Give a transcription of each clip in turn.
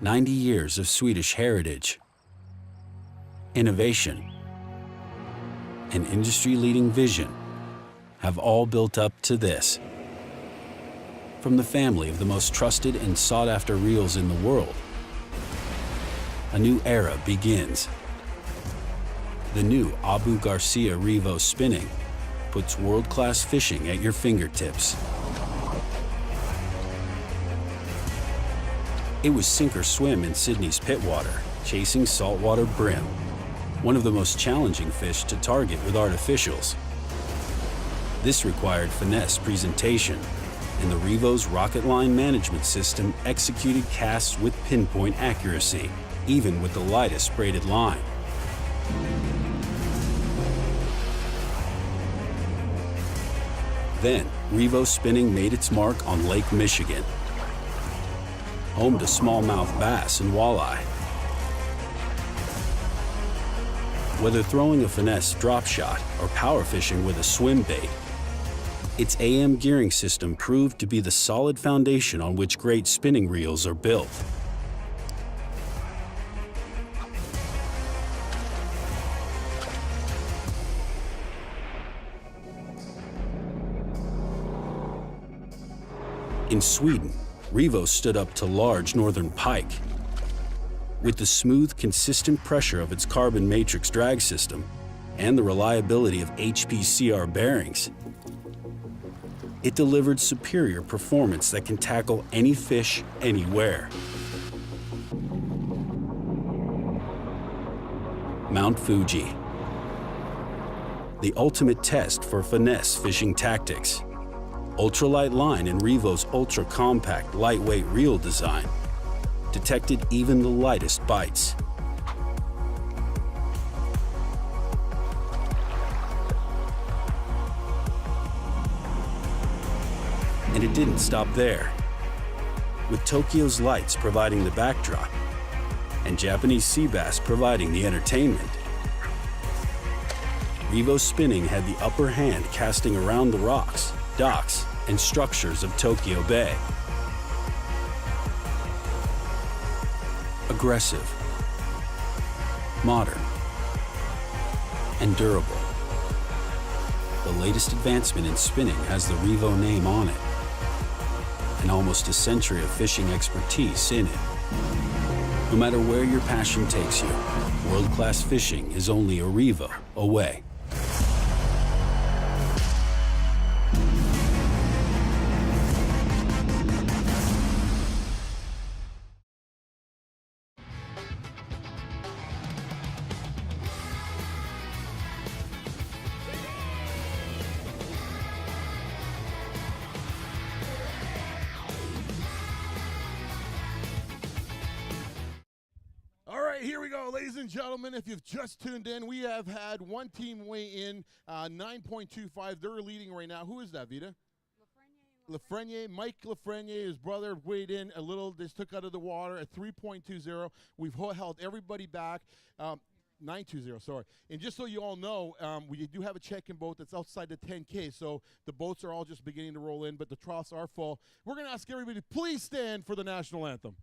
90 years of Swedish heritage, innovation, and industry-leading vision have all built up to this. From the family of the most trusted and sought-after reels in the world, a new era begins. The new Abu Garcia Revo spinning puts world-class fishing at your fingertips. It was sink or swim in Sydney's pitwater, chasing saltwater brim, one of the most challenging fish to target with artificials. This required finesse presentation, and the Revo's rocket line management system executed casts with pinpoint accuracy, even with the lightest braided line. Then, Revo spinning made its mark on Lake Michigan, home to smallmouth bass and walleye. Whether throwing a finesse drop shot or power fishing with a swim bait, its AM gearing system proved to be the solid foundation on which great spinning reels are built. In Sweden, Revo stood up to large northern pike. With the smooth, consistent pressure of its carbon matrix drag system and the reliability of HPCR bearings, it delivered superior performance that can tackle any fish, anywhere. Mount Fuji, the ultimate test for finesse fishing tactics. Ultralight line in Revo's ultra-compact, lightweight reel design detected even the lightest bites. And it didn't stop there. With Tokyo's lights providing the backdrop and Japanese sea bass providing the entertainment, Revo spinning had the upper hand casting around the rocks, docks, and structures of Tokyo Bay. Aggressive, modern, and durable. The latest advancement in spinning has the Revo name on it, and almost a century of fishing expertise in it. No matter where your passion takes you, world-class fishing is only a Revo away. Here we go, ladies and gentlemen. If you've just tuned in, we have had one team weigh in 9.25. They're leading right now. Who is that, Vita? Lafreniere, Mike Lafreniere, his brother, weighed in a little. This took out of the water at 3.20. We've held everybody back. 920, sorry. And just so you all know, we do have a check-in boat that's outside the 10K, so the boats are all just beginning to roll in, but the troughs are full. We're going to ask everybody to please stand for the national anthem.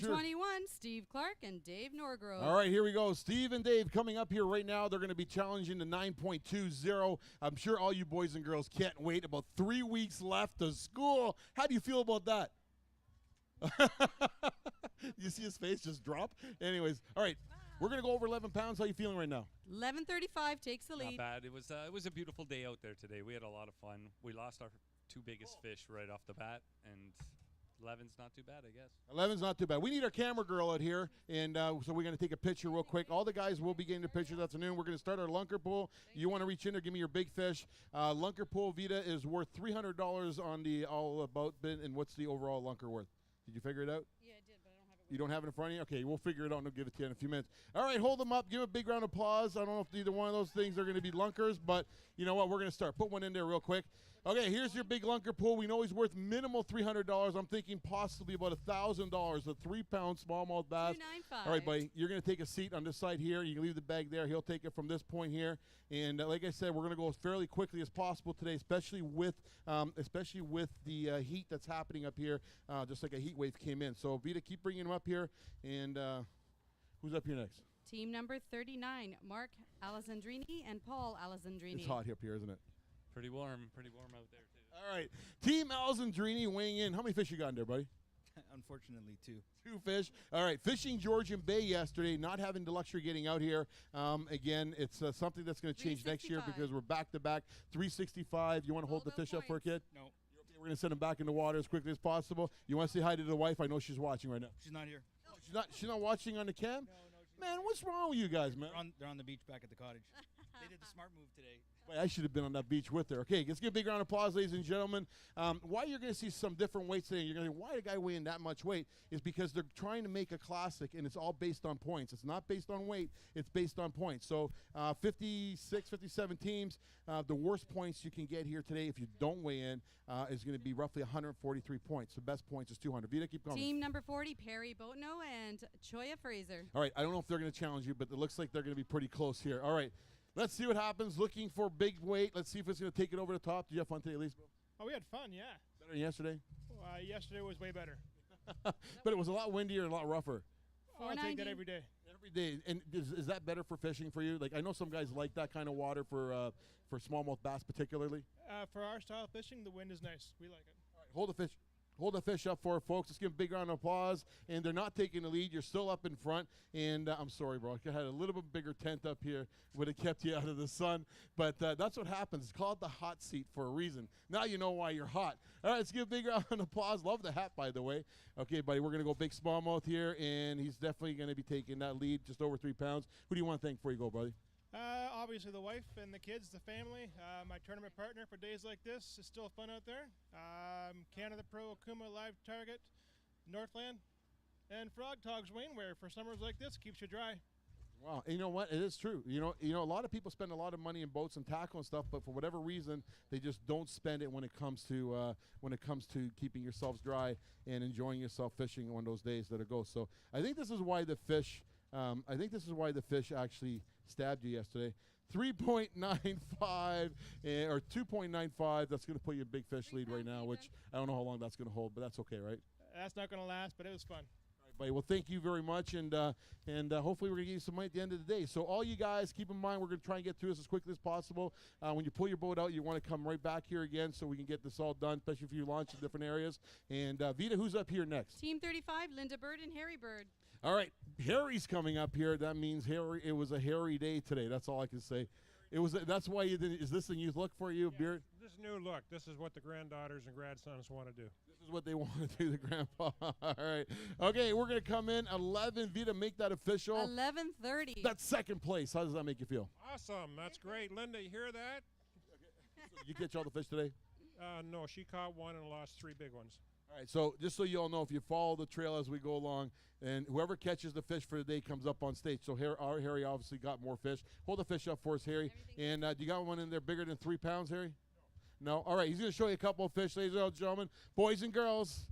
sure. 21, Steve Clark and Dave Norgrove. All right, here we go. Steve and Dave coming up here right now. They're going to be challenging the 9.20. I'm sure all you boys and girls can't wait. About 3 weeks left of school. How do you feel about that? You see his face just drop? Anyways, all right. We're going to go over 11 pounds. How are you feeling right now? 11:35 takes the lead. Not bad. It was a beautiful day out there today. We had a lot of fun. We lost our 2 biggest fish right off the bat, and 11's not too bad, I guess. 11's not too bad. We need our camera girl out here, and so we're going to take a picture real quick. All the guys will be getting a picture this afternoon. We're going to start our lunker pool. You want to reach in there, give me your big fish. Lunker pool, Vita, is worth $300 on the all about bid, and what's the overall lunker worth? Did you figure it out? Yeah, I did, but I don't have it. You don't have it in front of you? Okay, we'll figure it out and we'll give it to you in a few minutes. All right, hold them up. Give a big round of applause. I don't know if either one of those things are going to be lunkers, but you know what? We're going to start. Put one in there real quick. Okay, here's your big lunker pool. We know he's worth minimal $300. I'm thinking possibly about $1,000. A 3-pound smallmouth bass. $295. All right, buddy. You're going to take a seat on this side here. You can leave the bag there. He'll take it from this point here. And like I said, we're going to go as fairly quickly as possible today, especially with the heat that's happening up here, just like a heat wave came in. So, Vita, keep bringing him up here. And who's up here next? Team number 39, Mark Alessandrini and Paul Alessandrini. It's hot up here, isn't it? Pretty warm out there, too. All right. Team Alessandrini weighing in. How many fish you got in there, buddy? Unfortunately, 2. 2 fish. All right. Fishing Georgian Bay yesterday, not having the luxury of getting out here. Again, it's something that's going to change next year because we're back-to-back. 365. You want to hold the fish up for a kid? No. We're going to send him back in the water as quickly as possible. You want to say hi to the wife? I know she's watching right now. She's not here. She's not watching on the cam? No, Man, what's wrong with you guys, man? they're on the beach back at the cottage. They did the smart move today. Boy, I should have been on that beach with her. Okay, let's give a big round of applause, ladies and gentlemen. Why you're going to see some different weights today, you're going to think, why a guy weighing that much weight, is because they're trying to make a classic, and it's all based on points. It's not based on weight. It's based on points. So 56, 57 teams. The worst points you can get here today if you don't weigh in is going to be roughly 143 points. The best points is 200. Vita, keep going. Team number 40, Perry Boatno and Choya Fraser. All right, I don't know if they're going to challenge you, but it looks like they're going to be pretty close here. All right. Let's see what happens. Looking for big weight. Let's see if it's going to take it over the top. Did you have fun today, Elise? Oh, we had fun, yeah. Better than yesterday? Yesterday was way better. But it was a lot windier and a lot rougher. Oh, I'll take that every day. Every day. And is that better for fishing for you? Like, I know some guys like that kind of water for smallmouth bass particularly. For our style of fishing, the wind is nice. We like it. All right, hold the fish. Hold the fish up for it, folks. Let's give a big round of applause. And they're not taking the lead. You're still up in front. And I'm sorry, bro. I had a little bit bigger tent up here. Would have kept you out of the sun. But that's what happens. It's called the hot seat for a reason. Now you know why you're hot. All right, let's give a big round of applause. Love the hat, by the way. Okay, buddy, we're going to go big smallmouth here. And he's definitely going to be taking that lead, just over 3 pounds. Who do you want to thank before you go, buddy? Obviously the wife and the kids, the family, my tournament partner for days like this. It's still fun out there. Canada Pro, Akuma, Live Target, Northland, and Frog Togs Wainware for summers like this. Keeps you dry. Wow, and you know what? It is true. You know, a lot of people spend a lot of money in boats and tackle and stuff, but for whatever reason, they just don't spend it when it comes to keeping yourselves dry and enjoying yourself fishing on those days that it goes. So I think this is why the fish. Actually stabbed you yesterday. 3.95 or 2.95. That's going to put you in big fish lead right now, which I don't know how long that's going to hold, but that's okay, right? That's not going to last, but it was fun. All right, buddy. Well, thank you very much, and hopefully we're going to give you some money at the end of the day. So all you guys, keep in mind, we're going to try and get through this as quickly as possible. When you pull your boat out, you want to come right back here again so we can get this all done, especially if you launch in different areas. And Vita, who's up here next? Team 35, Linda Bird and Harry Bird. All right, Harry's coming up here. That means Harry. It was a hairy day today. That's all I can say. It was. That's why you didn't. Is this a new look for you, yeah, Beard? This is a new look. This is what the granddaughters and grandsons want to do. This is what they want to do, the grandpa. All right. Okay, we're gonna come in 11. Vita, make that official. 11:30. That's second place. How does that make you feel? Awesome. That's great. Linda, you hear that? So you catch all the fish today? No, she caught one and lost 3 big ones. All right, so just so you all know, if you follow the trail as we go along, and whoever catches the fish for the day comes up on stage. So our Harry obviously got more fish. Hold the fish up for us, Harry. And do you got one in there bigger than 3 pounds, Harry? No? All right, he's going to show you a couple of fish, ladies and gentlemen. Boys and girls,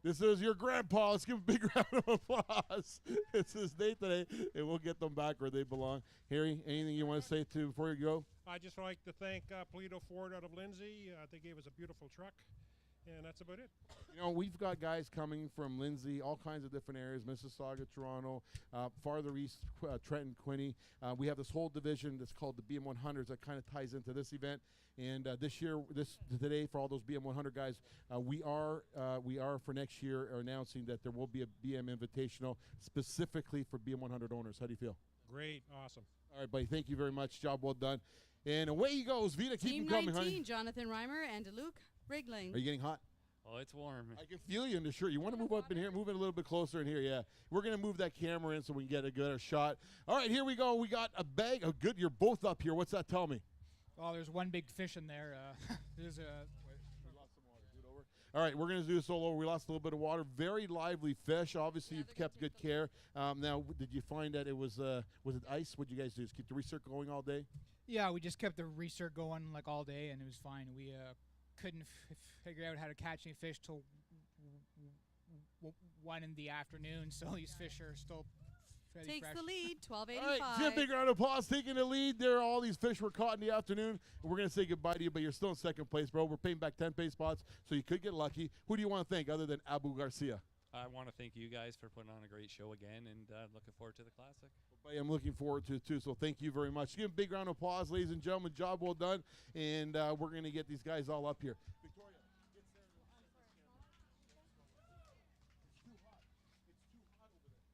this is your grandpa. Let's give him a big round of applause. It's his day today, and we'll get them back where they belong. Harry, anything you want to say before you go? I just like to thank Polito Ford out of Lindsay. They gave us a beautiful truck. and that's about it. You know, we've got guys coming from Lindsay, all kinds of different areas, Mississauga, Toronto, farther east, Trenton, Quinte. We have this whole division that's called the BM100s that kind of ties into this event. And this year, today, for all those BM100 guys, we are for next year announcing that there will be a BM Invitational specifically for BM100 owners. How do you feel? Great, awesome. All right, buddy. Thank you very much. Job well done. And away he goes. Vita, keep Team him coming, 19, honey. Jonathan Reimer and Luke Rigling. Are you getting hot? Oh, it's warm. I can feel you in the shirt. You want to move up in here? Move it a little bit closer in here, yeah. We're going to move that camera in so we can get a good shot. All right, here we go. We got a bag of good. You're both up here. What's that tell me? Oh, there's one big fish in there. There's a. We lost some water. Do it over. All right, we're going to do this all over. We lost a little bit of water. Very lively fish. Obviously, Yeah, you've kept good care. Now, did you find that it was it ice? What did you guys do? Just keep the recirc going all day? Yeah, we just kept the recirc going like all day, and it was fine. We couldn't figure out how to catch any fish till 1 in the afternoon, so these fish are still fairly Takes fresh. the lead, All 1285. right, give a big round of applause. Taking the lead there. All these fish were caught in the afternoon. And we're going to say goodbye to you, but you're still in second place, bro. We're paying back 10 pay spots, so you could get lucky. Who do you want to thank other than Abu Garcia? I want to thank you guys for putting on a great show again, and looking forward to the classic. I'm looking forward to it, too, so thank you very much. Give a big round of applause, ladies and gentlemen. Job well done, and we're going to get these guys all up here. Victoria, get Sarah. It's too hot. It's too hot over there.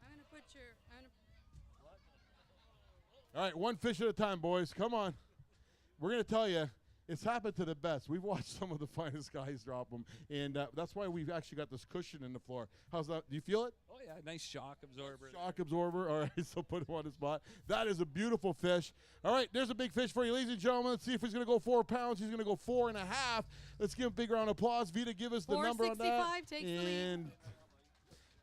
I'm going to put your. All right, one fish at a time, boys. Come on. We're going to tell you, it's happened to the best. We've watched some of the finest guys drop them, and that's why we've actually got this cushion in the floor. How's that? Do you feel it? Oh yeah, nice shock absorber. Shock absorber. All right, so put him on the spot. That is a beautiful fish. All right, there's a big fish for you, ladies and gentlemen. Let's see if he's going to go 4 pounds. He's going to go 4.5. Let's give him a big round of applause. Vita, give us the number on that. 465 takes the lead. And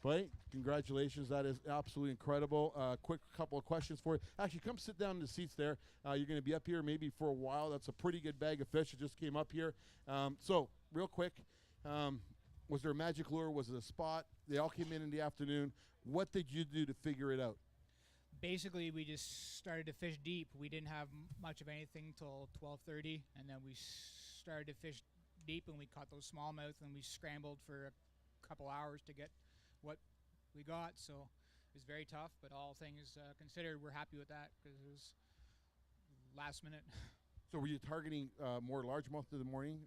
Blake, congratulations. That is absolutely incredible. Quick couple of questions for you. Actually, come sit down in the seats there. You're going to be up here maybe for a while. That's a pretty good bag of fish that just came up here. So, real quick, was there a magic lure? Was it a spot? They all came in the afternoon. What did you do to figure it out? Basically, we just started to fish deep. We didn't have much of anything till 12:30, and then we started to fish deep, and we caught those smallmouth, and we scrambled for a couple hours to get what we got. So it was very tough, but all things considered, we're happy with that because it was last minute. So were you targeting more largemouth in the morning?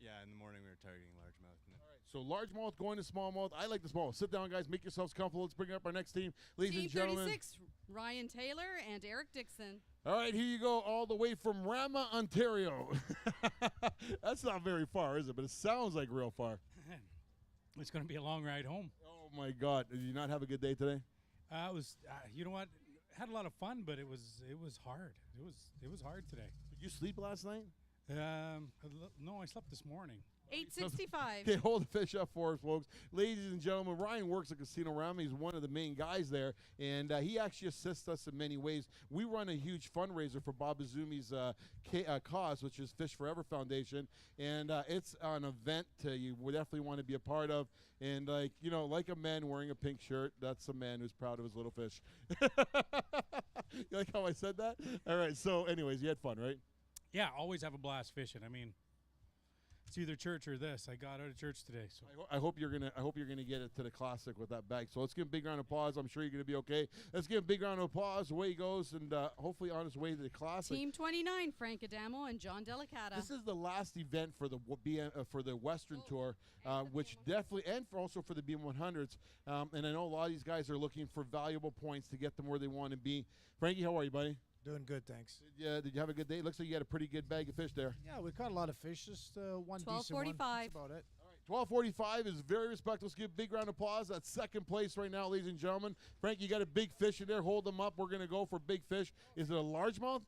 Yeah, in the morning we were targeting largemouth. All right, so largemouth going to smallmouth. I like the smallmouth. Sit down, guys. Make yourselves comfortable. Let's bring up our next team. Ladies Team and gentlemen. 36, Ryan Taylor and Eric Dixon. All right, here you go, all the way from Rama, Ontario. That's not very far, is it? But it sounds like real far. It's going to be a long ride home. Oh, my God. Did you not have a good day today? It was, you know what? Had a lot of fun, but it was hard. It was hard today. Did you sleep last night? No, I slept this morning. 865. Okay, hold the fish up for us, folks. Ladies and gentlemen, Ryan works at Casino Rama. He's one of the main guys there, and he actually assists us in many ways. We run a huge fundraiser for Bob Azumi's cause, which is Fish Forever Foundation, and it's an event you would definitely want to be a part of. And, like, you know, like a man wearing a pink shirt, that's a man who's proud of his little fish. You like how I said that? All right, so anyways, you had fun, right? Yeah, always have a blast fishing. I mean, it's either church or this. I got out of church today, so I hope you're gonna get it to the classic with that bag. So let's give him a big round of applause. I'm sure you're gonna be okay. Let's give him a big round of applause. Away he goes, and hopefully on his way to the classic. Team 29, Frank Adamo and John Delicata. This is the last event for the for the Western Tour, which definitely, and also for the BM100s. And I know a lot of these guys are looking for valuable points to get them where they want to be. Frankie, how are you, buddy? Doing good, thanks. Did you have a good day? It looks like you had a pretty good bag of fish there. Yeah, we caught a lot of fish. Just one decent one. 12:45. That's about it. All right, 12:45 is very respectful. Let's give a big round of applause. That's second place right now, ladies and gentlemen. Frank, you got a big fish in there. Hold them up. We're going to go for big fish. Is it a largemouth?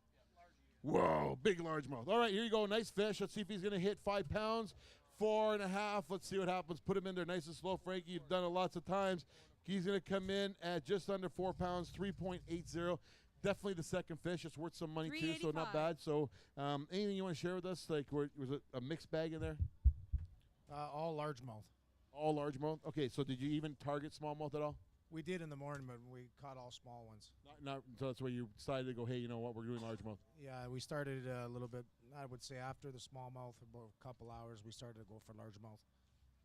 Whoa, big largemouth. All right, here you go. Nice fish. Let's see if he's going to hit 5 pounds. 4.5. Let's see what happens. Put him in there nice and slow, Frankie. You've done it lots of times. He's going to come in at just under 4 pounds, 3.80. Definitely the second fish. It's worth some money too, so not bad. So anything you want to share with us? Like, was it a mixed bag in there? All largemouth. All largemouth? Okay, so did you even target smallmouth at all? We did in the morning, but we caught all small ones. So that's where you decided to go, hey, you know what, we're doing largemouth. Yeah, we started a little bit, I would say after the smallmouth, about a couple hours, we started to go for largemouth.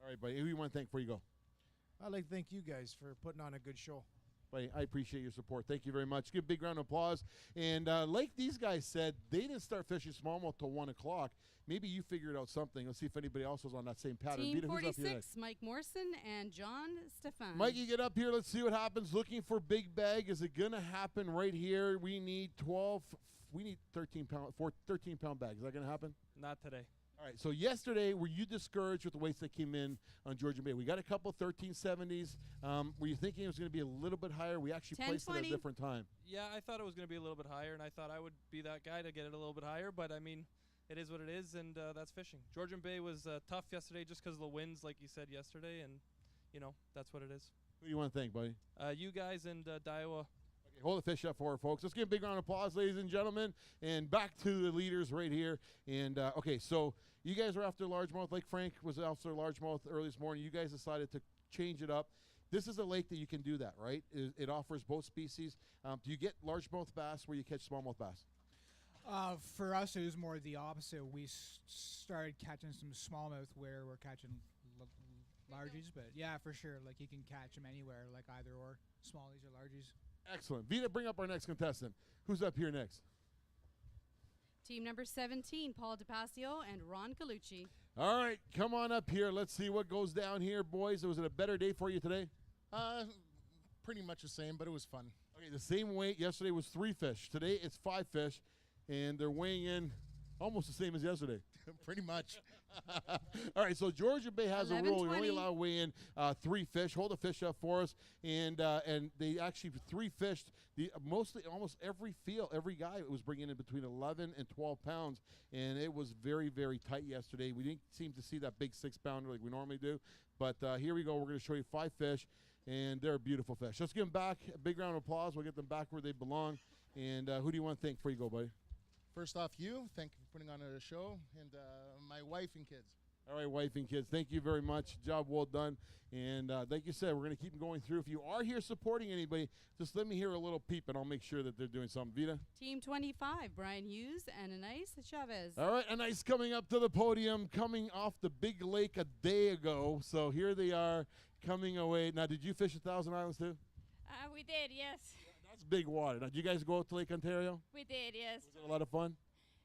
All right, buddy, who do you want to thank before you go? I'd like to thank you guys for putting on a good show. Buddy, I appreciate your support. Thank you very much. Give a big round of applause. And like these guys said, they didn't start fishing smallmouth till 1 o'clock. Maybe you figured out something. Let's see if anybody else was on that same pattern. Team Vita, who's up here 46, next? Mike Morrison and John Stefan. Mikey, get up here. Let's see what happens. Looking for big bag. Is it going to happen right here? We need 13-pound bags. Is that going to happen? Not today. All right, so yesterday, were you discouraged with the weights that came in on Georgian Bay? We got a couple 1370s. Were you thinking it was going to be a little bit higher? We actually placed it at a different time. Yeah, I thought it was going to be a little bit higher, and I thought I would be that guy to get it a little bit higher. But, I mean, it is what it is, and that's fishing. Georgian Bay was tough yesterday just because of the winds, like you said yesterday, and, you know, that's what it is. Who do you want to thank, buddy? You guys and Daiwa. Okay, hold the fish up for her, folks. Let's give a big round of applause, ladies and gentlemen. And back to the leaders right here. And, okay, so you guys are after largemouth. Lake Frank was after largemouth early this morning. You guys decided to change it up. This is a lake that you can do that, right? It offers both species. Do you get largemouth bass where you catch smallmouth bass? For us, it was more the opposite. We started catching some smallmouth where we're catching largies. But, yeah, for sure. Like, you can catch them anywhere, like either or, smallies or largies. Excellent. Vita, bring up our next contestant. Who's up here next? Team number 17, Paul DePasio and Ron Colucci. All right, come on up here. Let's see what goes down here, boys. Was it a better day for you today? Pretty much the same, but it was fun. Okay, the same weight. Yesterday was 3 fish. Today it's 5 fish, and they're weighing in almost the same as yesterday. Pretty much. All right, so Georgian Bay has a rule. You're only 11:20. allowed to weigh in 3 fish. Hold the fish up for us. And they actually 3 fished. Almost every field, every guy was bringing in between 11 and 12 pounds. And it was very, very tight yesterday. We didn't seem to see that big 6-pounder like we normally do. But here we go. We're going to show you 5 fish, and they're beautiful fish. Let's give them back a big round of applause. We'll get them back where they belong. And who do you want to thank before you go, buddy? First off, you. Thank you for putting on a show, and my wife and kids. All right, wife and kids, thank you very much. Job well done. And like you said, we're going to keep going through. If you are here supporting anybody, just let me hear a little peep, and I'll make sure that they're doing something. Vita? Team 25, Brian Hughes and Anais Chavez. All right, Anais coming up to the podium, coming off the big lake a day ago. So here they are coming away. Now, did you fish 1,000 Islands too? We did, yes. That's big water. Now, did you guys go out to Lake Ontario? We did, yes. Was it a lot of fun?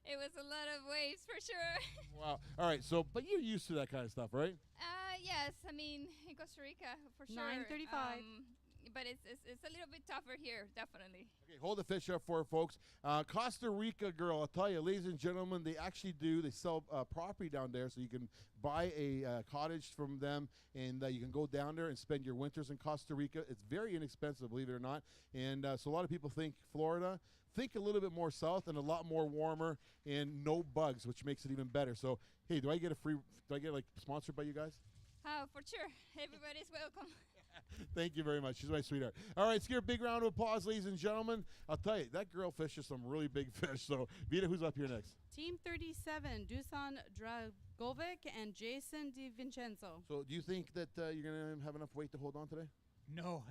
It was a lot of waves for sure. Wow. All right, so, but you're used to that kind of stuff, right? Yes, I mean, in Costa Rica, for sure. 9:35. But it's a little bit tougher here, definitely. Okay, hold the fish up for it, folks. Costa Rica girl, I'll tell you, ladies and gentlemen, they sell property down there, so you can buy a cottage from them, and you can go down there and spend your winters in Costa Rica. It's very inexpensive, believe it or not. And so a lot of people think Florida. Think a little bit more south and a lot more warmer and no bugs, which makes it even better. So, hey, do I get sponsored by you guys? For sure. Everybody's welcome. Thank you very much. She's my sweetheart. All right, let's give her a big round of applause, ladies and gentlemen. I'll tell you, that girl fishes some really big fish. So, Vita, who's up here next? Team 37, Dusan Dragovic and Jason DiVincenzo. So, do you think that you're going to have enough weight to hold on today? No,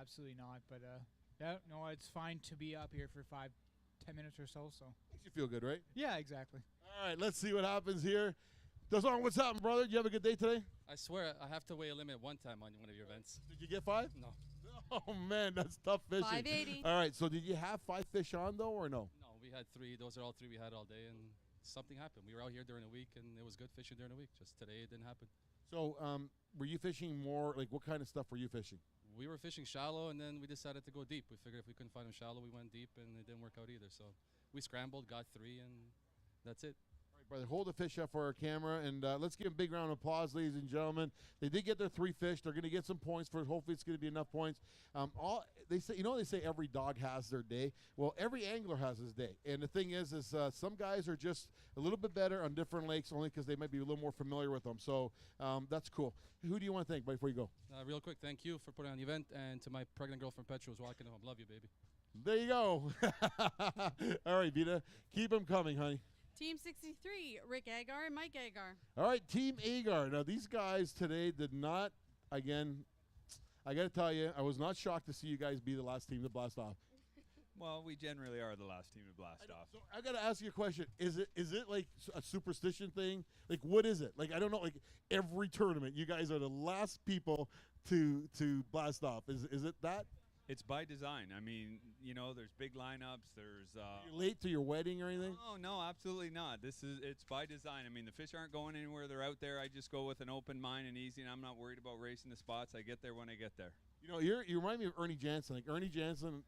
absolutely not. But no, it's fine to be up here for 5-10 minutes or so. So makes you feel good, right? Yeah, exactly. All right, let's see what happens here. Dazon, what's happening, brother? Did you have a good day today? I swear, I have to weigh a limit one time on one of your events. Did you get 5? No. Oh, man, that's tough fishing. 580. All right, so did you have 5 fish on, though, or no? No, we had 3. Those are all 3 we had all day, and something happened. We were out here during the week, and it was good fishing during the week. Just today, it didn't happen. So were you fishing more, like what kind of stuff were you fishing? We were fishing shallow, and then we decided to go deep. We figured if we couldn't find them shallow, we went deep, and it didn't work out either. So we scrambled, got 3, and that's it. All right, brother, hold the fish up for our camera, and let's give them a big round of applause, ladies and gentlemen. They did get their 3 fish. They're going to get some points for it. Hopefully it's going to be enough points. They say every dog has their day. Well, every angler has his day. And the thing is some guys are just a little bit better on different lakes only because they might be a little more familiar with them. So that's cool. Who do you want to thank before you go? Real quick, thank you for putting on the event, and to my pregnant girl from Petro who's walking home. Love you, baby. There you go. All right, Vita. Keep them coming, honey. Team 63, Rick Agar and Mike Agar. All right, Team Agar. Now, these guys today did not, again, I got to tell you, I was not shocked to see you guys be the last team to blast off. Well, we generally are the last team to blast off. So I got to ask you a question. Is it like a superstition thing? Like, what is it? Like, I don't know. Like, every tournament, you guys are the last people to blast off. Is it that? It's by design. I mean, you know, there's big lineups. There's You're late to your wedding or anything? Oh no, absolutely not. It's by design. I mean, the fish aren't going anywhere. They're out there. I just go with an open mind and easy, and I'm not worried about racing the spots. I get there when I get there. You know, you remind me of Ernie Jansen. Like Ernie Jansen,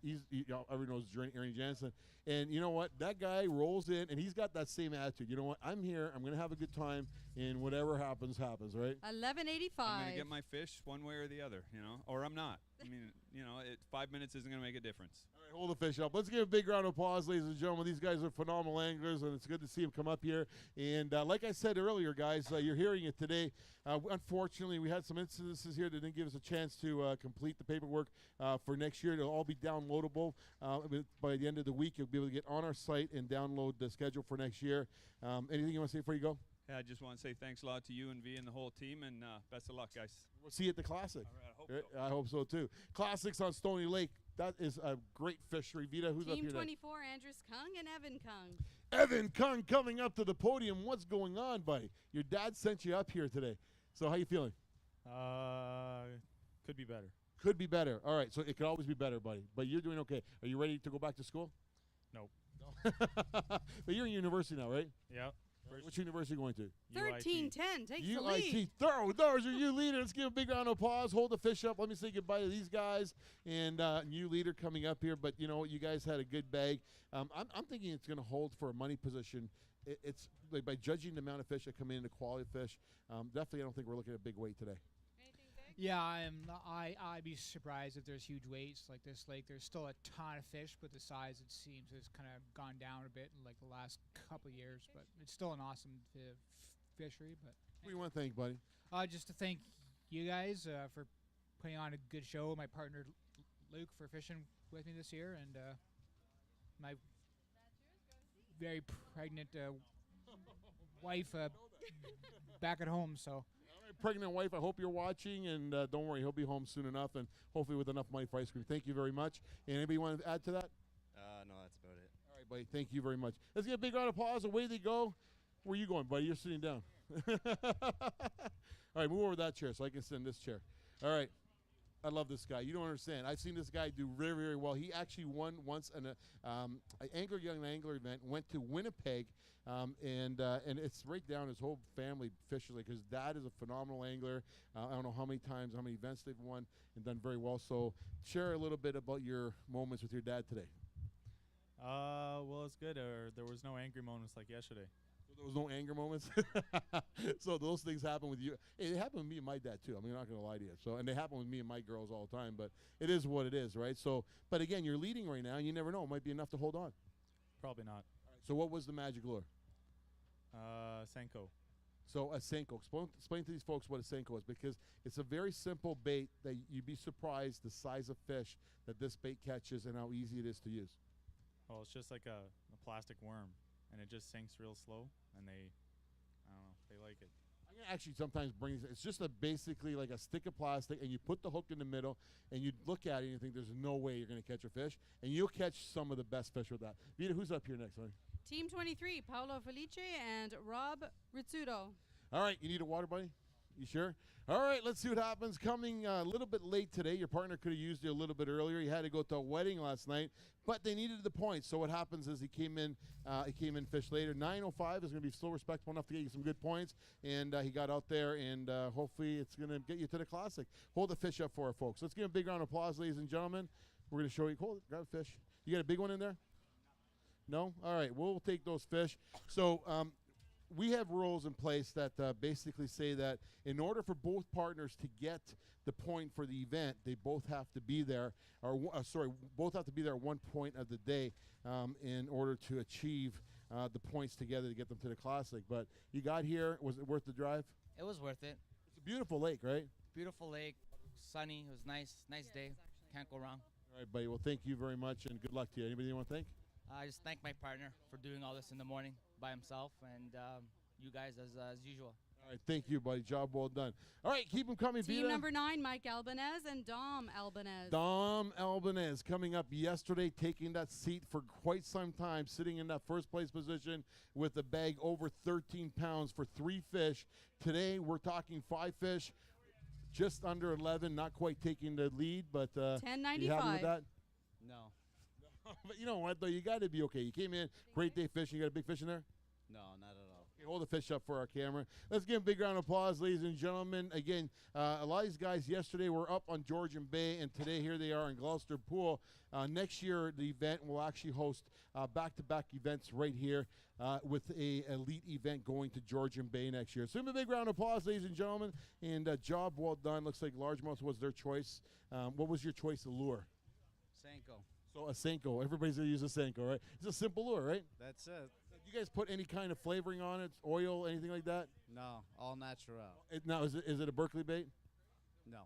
everyone knows Ernie Jansen. And you know what? That guy rolls in, and he's got that same attitude. You know what? I'm here. I'm going to have a good time, and whatever happens, happens, right? 1185. I'm going to get my fish one way or the other, you know, or I'm not. I mean, you know, 5 minutes isn't going to make a difference. All right, hold the fish up. Let's give a big round of applause, ladies and gentlemen. These guys are phenomenal anglers, and it's good to see them come up here. And like I said earlier, guys, you're hearing it today. Unfortunately, we had some incidences here that didn't give us a chance to complete the paperwork for next year. It'll all be downloadable by the end of the week. You'll be able to get on our site and download the schedule for next year. Anything you want to say before you go? Yeah, I just want to say thanks a lot to you and V and the whole team, and best of luck, guys. We'll see you at the Classic. All right, I hope so too. Classics on Stony Lake. That is a great fishery. Vita, who's up Team here? 24, Andrews Kung and Evan Kung. Evan Kung coming up to the podium. What's going on, buddy? Your dad sent you up here today. So how you feeling? Could be better. Could be better. All right, so it could always be better, buddy. But you're doing okay. Are you ready to go back to school? Nope. But you're in university now, right? Yeah. Which university are you going to? 1310 takes the UIT. lead. Those are you leader. Let's give a big round of applause. Hold the fish up. Let me say goodbye to these guys and you leader coming up here. But you know what? You guys had a good bag. I'm thinking it's going to hold for a money position. It's like by judging the amount of fish that come in, the quality of fish. Definitely, I don't think we're looking at a big weight today. Yeah, I'd be surprised if there's huge weights like this lake. There's still a ton of fish, but the size, it seems, has kind of gone down a bit in like the last couple of years. But it's still an awesome fishery. But Who do you want to thank, buddy? just to thank you guys for putting on a good show. My partner Luke for fishing with me this year, and my very pregnant wife back at home. So. Pregnant wife, I hope you're watching, and don't worry, he'll be home soon enough, and hopefully with enough money for ice cream. Thank you very much. And anybody want to add to that? No, that's about it. All right, buddy. Thank you very much. Let's get a big round of applause. Away they go. Where are you going, buddy? You're sitting down. All right, move over that chair so I can sit in this chair. All right. I love this guy. You don't understand. I've seen this guy do very, very well. He actually won once an Angler Young Angler event, went to Winnipeg, and it's right down his whole family fishes. Like his dad is a phenomenal angler. I don't know how many times, how many events they've won and done very well. So share a little bit about your moments with your dad today. Well, it's good. There was no angry moments like yesterday. There was no anger moments. So those things happen with you. It happened with me and my dad too. I mean, I'm not going to lie to you. So, and they happen with me and my girls all the time. But it is what it is, right? So, but again, you're leading right now, and you never know. It might be enough to hold on. Probably not. All right, so what was the magic lure? Senko. So a Senko. Explain to these folks what a Senko is, because it's a very simple bait that you'd be surprised the size of fish that this bait catches and how easy it is to use. Well, it's just like a plastic worm, and it just sinks real slow, and I don't know, they like it. I'm gonna actually sometimes bring it's just basically like a stick of plastic, and you put the hook in the middle, and you look at it and you think there's no way you're gonna catch a fish, and you'll catch some of the best fish with that. Vita, who's up here next, honey? Team 23, Paolo Felice and Rob Rizzuto. All right, you need a water, buddy? You sure? All right, let's see what happens. Coming a little bit late today. Your partner could have used you a little bit earlier. He had to go to a wedding last night, but they needed the points. So what happens is he came in fish later. 9:05 is going to be still respectable enough to get you some good points, and he got out there, and hopefully it's going to get you to the Classic. Hold the fish up for our folks. Let's give him a big round of applause, ladies and gentlemen. We're going to show you. Hold it, grab a fish. You got a big one in there? No? All right, we'll take those fish. So we have rules in place that basically say that in order for both partners to get the point for the event, they both have to be there, or both have to be there at one point of the day in order to achieve the points together to get them to the Classic. But you got here. Was it worth the drive? It was worth it. It's a beautiful lake, right? Beautiful lake, sunny. It was nice day. Can't go wrong. All right, buddy. Well, thank you very much, and good luck to you. Anybody you want to thank? I just thank my partner for doing all this in the morning by himself, and you guys as usual. All right, thank you, buddy. Job well done. All right, keep them coming, Team Vita. number 9, Mike Albanese and Dom Albanese. Dom Albanese coming up yesterday, taking that seat for quite some time, sitting in that first place position with a bag over 13 pounds for 3 fish. Today, we're talking 5 fish, just under 11, not quite taking the lead, but you happy with that? No. But you know what, though? You got to be okay. You came in, great day fishing. You got a big fish in there? No, not at all. Okay, hold the fish up for our camera. Let's give a big round of applause, ladies and gentlemen. Again, a lot of these guys yesterday were up on Georgian Bay, and today here they are in Gloucester Pool. Next year, the event will actually host back-to-back events right here with a elite event going to Georgian Bay next year. So give a big round of applause, ladies and gentlemen, and job well done. Looks like largemouth was their choice. What was your choice of lure? Senko. So a Senko. Everybody's going to use a Senko, right? It's a simple lure, right? That's it. You guys put any kind of flavoring on it, oil, anything like that? No, all natural. Now, is it a Berkeley bait? No.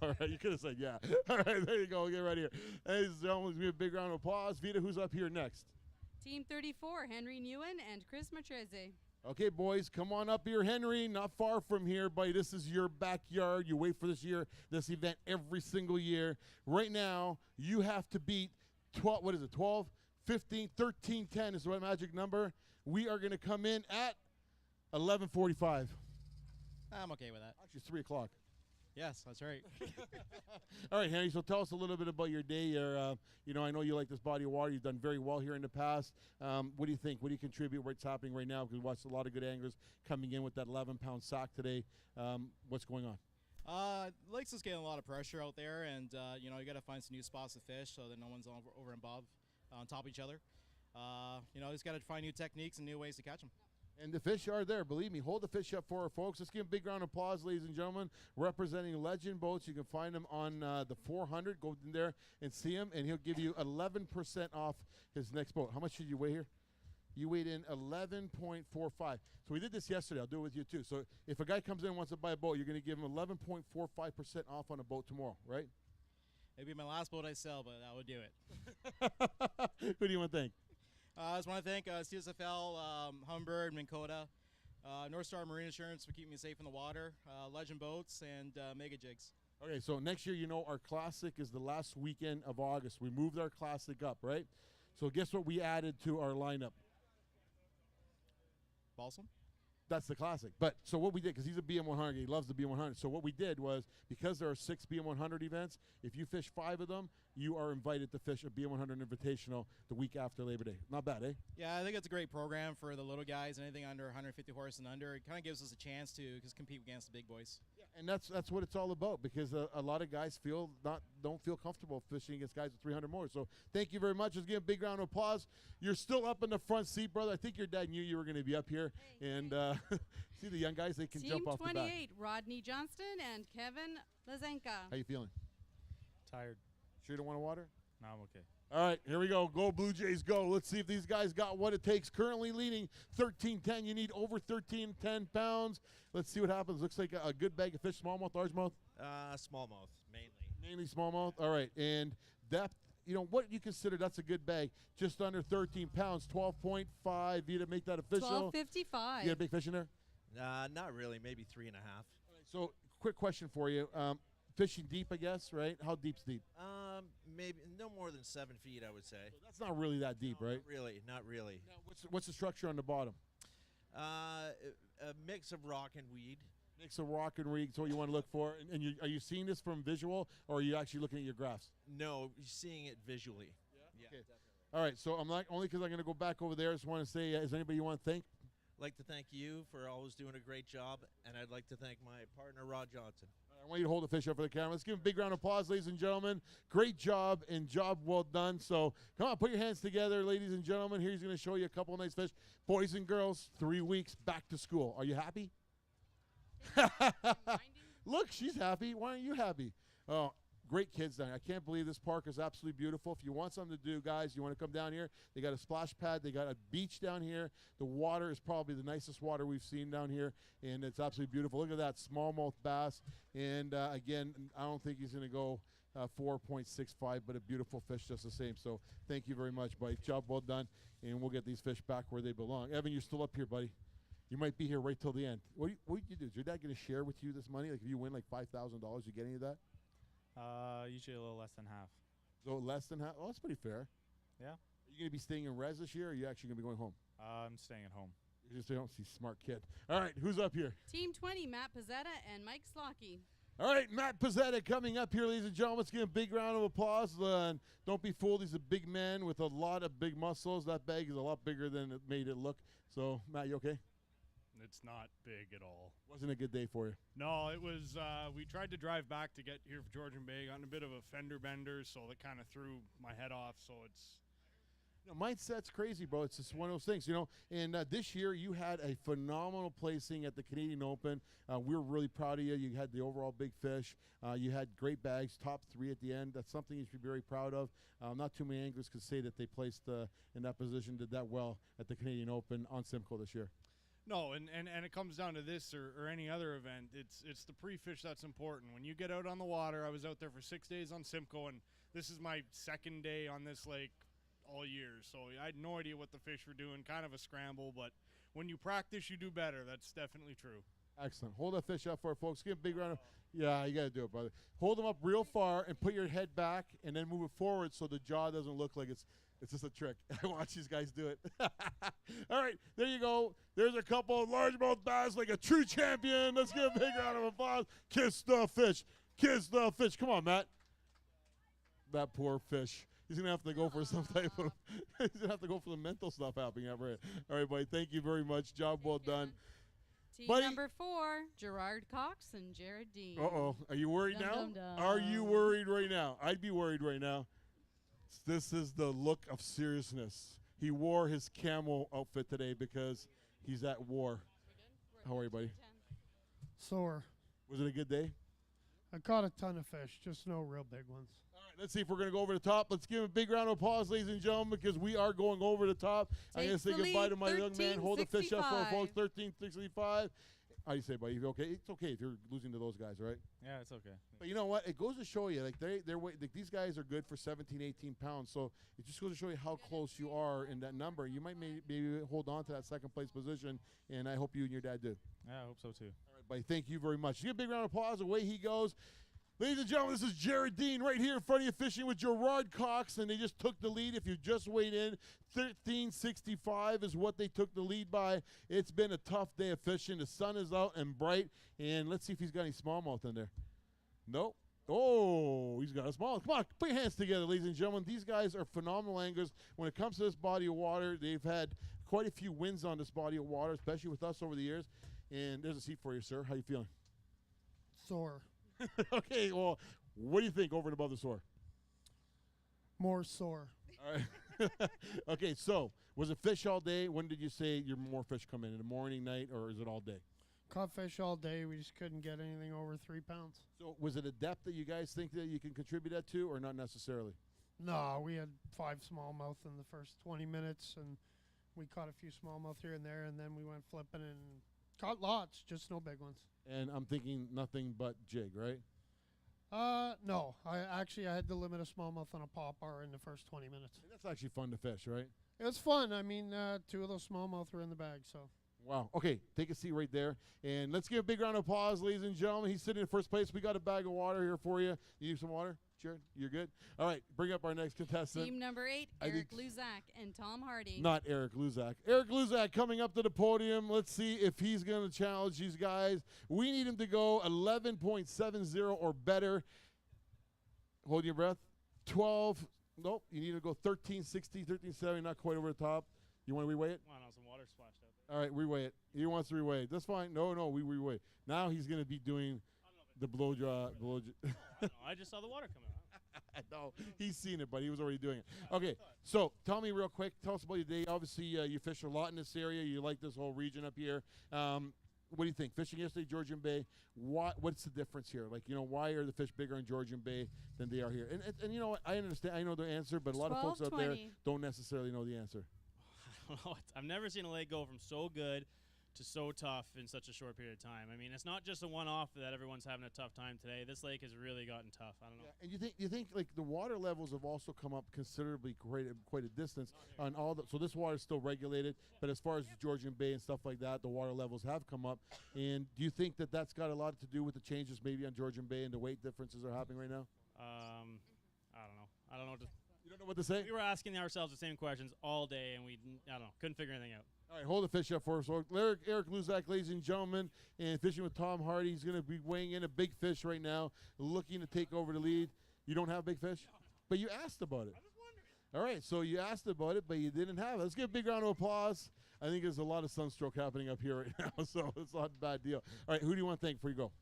All right, you could have said yeah. All right, there you go. Get right here. Ladies and gentlemen, give me a big round of applause. Vita, who's up here next? Team 34, Henry Newen and Chris Marchese. Okay, boys, come on up here, Henry. Not far from here, buddy. This is your backyard. You wait for this event every single year. Right now, you have to beat 12, 12, 15, 13, 10 is the magic number. We are going to come in at 11:45. I'm okay with that. Actually, 3 o'clock. Yes, that's right. All right, Henry, so tell us a little bit about your day. I know you like this body of water. You've done very well here in the past. What do you think? What do you contribute what's happening right now? Because we watched a lot of good anglers coming in with that 11-pound sock today. What's going on? Lakes is getting a lot of pressure out there, and you got to find some new spots to fish so that no one's over and above on top of each other. Just got to find new techniques and new ways to catch them. And the fish are there, believe me. Hold the fish up for our folks. Let's give a big round of applause, ladies and gentlemen. Representing Legend Boats, you can find them on the 400. Go in there and see him, and he'll give you 11% off his next boat. How much did you weigh here? You weighed in 11.45. So we did this yesterday. I'll do it with you too. So if a guy comes in and wants to buy a boat, you're going to give him 11.45% off on a boat tomorrow, right? Maybe my last boat I sell, but that would do it. Who do you want to thank? I just want to thank CSFL, Humminbird, Minn Kota, North Star Marine Insurance for keeping me safe in the water, Legend Boats, and Mega Jigs. Okay, so next year, our Classic is the last weekend of August. We moved our Classic up, right? So guess what we added to our lineup? Balsam? That's the Classic. But so what we did, because he's a BM100, he loves the BM100. So what we did was, because there are 6 BM100 events, if you fish 5 of them, you are invited to fish a BM100 Invitational the week after Labor Day. Not bad, eh? Yeah, I think it's a great program for the little guys. Anything under 150 horse and under, it kind of gives us a chance to just compete against the big boys. Yeah, and that's what it's all about, because a lot of guys don't feel comfortable fishing against guys with 300 more. So thank you very much. Let's give a big round of applause. You're still up in the front seat, brother. I think your dad knew you were going to be up here. And see the young guys, they can jump off the back. Team 28, Rodney Johnston and Kevin Lazenka. How you feeling? Tired. Sure you don't want water? No, I'm okay. All right, here we go. Go Blue Jays, go. Let's see if these guys got what it takes. Currently leading 13-10. You need over 13-10 pounds. Let's see what happens. Looks like a good bag of fish. Smallmouth, largemouth? Smallmouth, mainly. Mainly smallmouth. All right, and depth. What do you consider that's a good bag? Just under 13 pounds, 12.5. You to make that official. 12.55. You got a big fish in there? Not really, maybe 3.5. So, quick question for you. Fishing deep, I guess, right? How deep's deep? Maybe no more than 7 feet, I would say. So that's not really that deep, right? Not really. Now, what's the structure on the bottom? A mix of rock and weed. Mix of rock and weed. So what you want to look for? And are you seeing this from visual, or are you actually looking at your graphs? No, seeing it visually. Yeah, okay. Definitely. All right. So I'm not only because I'm going to go back over there. I just want to say, is anybody you want to thank? I'd like to thank you for always doing a great job, and I'd like to thank my partner, Rod Johnson. I want you to hold the fish up for the camera. Let's give him a big round of applause, ladies and gentlemen. Great job and job well done. So come on, put your hands together, ladies and gentlemen. Here he's going to show you a couple of nice fish. Boys and girls, 3 weeks back to school. Are you happy? Look, she's happy. Why aren't you happy? Oh, great kids down here. I can't believe this park is absolutely beautiful. If you want something to do, guys, you want to come down here. They got a splash pad. They got a beach down here. The water is probably the nicest water we've seen down here, and it's absolutely beautiful. Look at that smallmouth bass. And, again, I don't think he's going to go 4.65, but a beautiful fish just the same. So thank you very much, buddy. Job well done, and we'll get these fish back where they belong. Evan, you're still up here, buddy. You might be here right till the end. What do you do? Is your dad going to share with you this money? Like if you win like $5,000, you get any of that? Usually a little less than half. So less than half? Oh, that's pretty fair. Yeah. Are you going to be staying in res this year, or are you actually going to be going home? I'm staying at home. You just don't see smart kid. All right, who's up here? Team 20, Matt Pizzetta and Mike Slocky. All right, Matt Pizzetta coming up here, ladies and gentlemen. Let's give him a big round of applause. Don't be fooled. He's a big man with a lot of big muscles. That bag is a lot bigger than it made it look. So, Matt, you okay? It's not big at all. Wasn't a good day for you? No, it was. We tried to drive back to get here for Georgian Bay. Got in a bit of a fender bender, so that kind of threw my head off. So it's. Mindset's crazy, bro. It's just one of those things, And this year, you had a phenomenal placing at the Canadian Open. We were really proud of you. You had the overall big fish. You had great bags, top 3 at the end. That's something you should be very proud of. Not too many anglers could say that they placed in that position, did that well at the Canadian Open on Simcoe this year. No, and it comes down to this or any other event. It's the pre-fish that's important. When you get out on the water, I was out there for 6 days on Simcoe, and this is my second day on this lake all year. So I had no idea what the fish were doing, kind of a scramble, but when you practice, you do better. That's definitely true. Excellent. Hold that fish up for it, folks. Give a big round of yeah, you got to do it, brother. Hold them up real far and put your head back and then move it forward so the jaw doesn't look like it's just a trick. I watch these guys do it. All right, there you go. There's a couple of largemouth bass like a true champion. Let's give a big round of applause. Kiss the fish. Kiss the fish. Come on, Matt. That poor fish. He's going to have to go for some type of – he's going to have to go for the mental stuff happening. All right, buddy, thank you very much. Job well done. Team Buddy. number 4, Gerard Cox and Jared Dean. Uh-oh. Are you worried now? Dum, dum, dum. Are you worried right now? I'd be worried right now. This is the look of seriousness. He wore his camel outfit today because he's at war. How are you, buddy? Sore. Was it a good day? I caught a ton of fish, just no real big ones. Let's see if we're going to go over the top. Let's give him a big round of applause, ladies and gentlemen, because we are going over the top. I'm going to say goodbye to my young man. Hold the fish up for our folks. 1365. How do you say, buddy? You okay? It's okay if you're losing to those guys, right? Yeah, it's okay. But you know what? It goes to show you, like these guys are good for 17, 18 pounds. So it just goes to show you how close you are in that number. You might maybe hold on to that second place position, and I hope you and your dad do. Yeah, I hope so too. All right, buddy. Thank you very much. Give a big round of applause. Away he goes. Ladies and gentlemen, this is Jared Dean right here in front of you fishing with Gerard Cox, and they just took the lead. If you just weighed in, 1365 is what they took the lead by. It's been a tough day of fishing. The sun is out and bright, and let's see if he's got any smallmouth in there. Nope. Oh, he's got a smallmouth. Come on, put your hands together, ladies and gentlemen. These guys are phenomenal anglers. When it comes to this body of water, they've had quite a few wins on this body of water, especially with us over the years. And there's a seat for you, sir. How you feeling? Sore. Okay, well, what do you think over and above the sore? More sore. All right. Okay, so was it fish all day? When did you say your more fish come in the morning, night, or is it all day? Caught fish all day. We just couldn't get anything over 3 pounds. So was it a depth that you guys think that you can contribute that to, or not necessarily? No, we had 5 smallmouth in the first 20 minutes, and we caught a few smallmouth here and there, and then we went flipping and caught lots, just no big ones. And I'm thinking nothing but jig, right? No. I had to limit a smallmouth on a popper in the first 20 minutes. And that's actually fun to fish, right? It was fun. I mean, 2 of those smallmouth were in the bag, so. Wow. Okay, take a seat right there. And let's give a big round of applause, ladies and gentlemen. He's sitting in first place. We got a bag of water here for you. You need some water? Jared, you're good? All right, bring up our next contestant. Team number 8, Eric Luzak and Tom Hardy. Not Eric Luzak. Eric Luzak coming up to the podium. Let's see if he's going to challenge these guys. We need him to go 11.70 or better. Hold your breath. 12. Nope, you need to go 13.60, 13.70, not quite over the top. You want to reweigh it? Wow, some water splashed out there. All right, reweigh it. He wants to reweigh it. That's fine. No, we reweigh. Now he's going to be doing the blow jaw. I just saw the water coming out. No, he's seen it, but he was already doing it. Okay, so tell me real quick. Tell us about your day. Obviously, you fish a lot in this area. You like this whole region up here. What do you think? Fishing yesterday, Georgian Bay. What's the difference here? Like, why are the fish bigger in Georgian Bay than they are here? And you know what? I understand. I know the answer, but a lot of folks out there don't necessarily know the answer. I've never seen a lake go from so good so tough in such a short period of time. I mean, it's not just a one-off that everyone's having a tough time today. This lake has really gotten tough. I don't know. And you think like the water levels have also come up considerably quite a distance on all the. So this water is still regulated, but as far as Georgian Bay and stuff like that, the water levels have come up. And do you think that that's got a lot to do with the changes maybe on Georgian Bay and the weight differences are happening right now? I don't know. I don't know. You don't know what to say? We were asking ourselves the same questions all day, and I don't know, couldn't figure anything out. All right, hold the fish up for us. So Eric Luzak, ladies and gentlemen, and fishing with Tom Hardy. He's going to be weighing in a big fish right now, looking to take over the lead. You don't have big fish? But you asked about it. I was wondering. All right, so you asked about it, but you didn't have it. Let's give a big round of applause. I think there's a lot of sunstroke happening up here right now, so it's not a bad deal. All right, who do you want to thank before you go?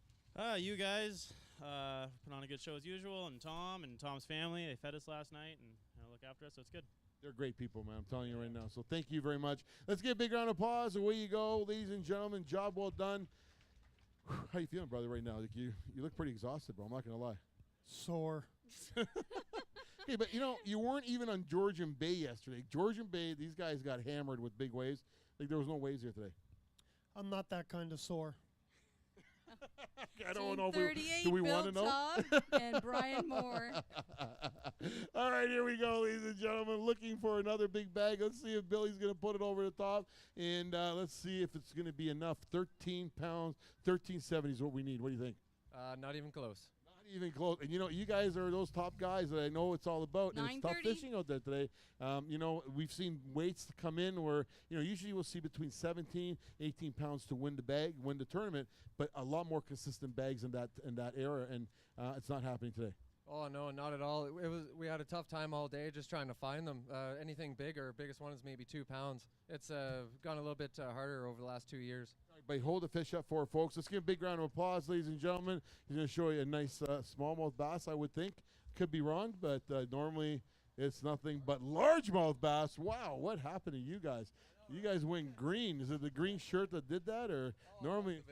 You guys put on a good show as usual, and Tom's family. They fed us last night and look after us, so it's good. They're great people, man. I'm telling you right now. So thank you very much. Let's give a big round of applause. Away you go, ladies and gentlemen. Job well done. How you feeling, brother, right now? Like you look pretty exhausted, bro. I'm not going to lie. Sore. Okay, but, you weren't even on Georgian Bay yesterday. Georgian Bay, these guys got hammered with big waves. Like there was no waves here today. I'm not that kind of sore. I don't know. Do we want to Bill know? Tubb and Brian Moore. All right, here we go, ladies and gentlemen. Looking for another big bag. Let's see if Billy's going to put it over the top. And let's see if it's going to be enough. 13 pounds, 1370 is what we need. What do you think? Not even close. Not even close. And, you guys are those top guys that I know it's all about. And it's tough fishing out there today. We've seen weights come in where, usually we'll see between 17, 18 pounds to win the tournament, but a lot more consistent bags in that era, and it's not happening today. Oh no, not at all. We had a tough time all day just trying to find them. Anything big, or biggest one is maybe 2 pounds. It's gone a little bit harder over the last 2 years. But hold the fish up for folks. Let's give a big round of applause, ladies and gentlemen. He's going to show you a nice smallmouth bass, I would think. Could be wrong, but normally it's nothing but largemouth bass. Wow, what happened to you guys? You guys went green. Is it the green shirt that did that, or normally?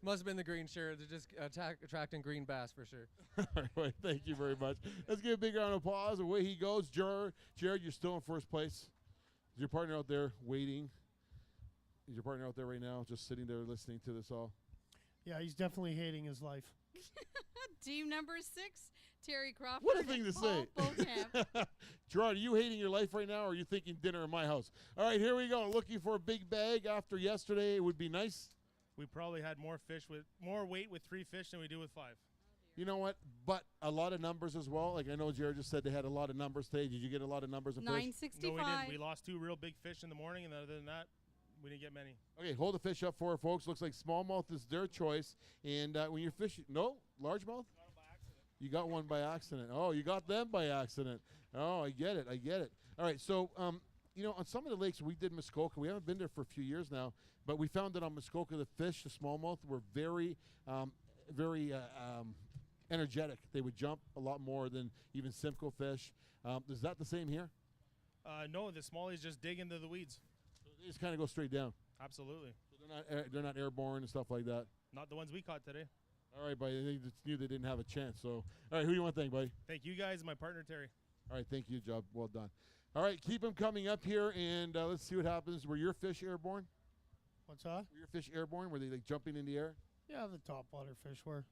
Must have been the green shirt. They're just attracting green bass for sure. All right, thank you very much. Let's give a big round of applause. Away he goes. Jared, you're still in first place. Is your partner out there waiting? Is your partner out there right now, just sitting there listening to this all? Yeah, he's definitely hating his life. Team number 6, Terry Crawford. What a thing to Paul say. Beauchamp. Gerard, are you hating your life right now, or are you thinking dinner in my house? All right, here we go. Looking for a big bag after yesterday. It would be nice. We probably had more weight with 3 fish than we do with 5. You know what? But a lot of numbers as well. Like I know Jared just said they had a lot of numbers today. Did you get a lot of numbers of fish? 965. No, we didn't. We lost 2 real big fish in the morning, and other than that, we didn't get many. Okay, hold the fish up for it, folks. Looks like smallmouth is their choice. And when you're fishing, no, largemouth? You got one by accident. Oh, you got them by accident. Oh, I get it. All right, so, on some of the lakes, we did Muskoka. We haven't been there for a few years now, but we found that on Muskoka, the fish, the smallmouth, were very, very energetic. They would jump a lot more than even Simcoe fish. Is that the same here? No, the smallies just dig into the weeds. So they just kind of go straight down. Absolutely. So they're not airborne and stuff like that. Not the ones we caught today. All right, buddy. They just knew they didn't have a chance. So, all right, who do you want to thank, buddy? Thank you guys, my partner Terry. All right, thank you, Job. Well done. All right, keep them coming up here, and let's see what happens. Were your fish airborne? What's that? Were your fish airborne? Were they like jumping in the air? Yeah, the topwater fish were.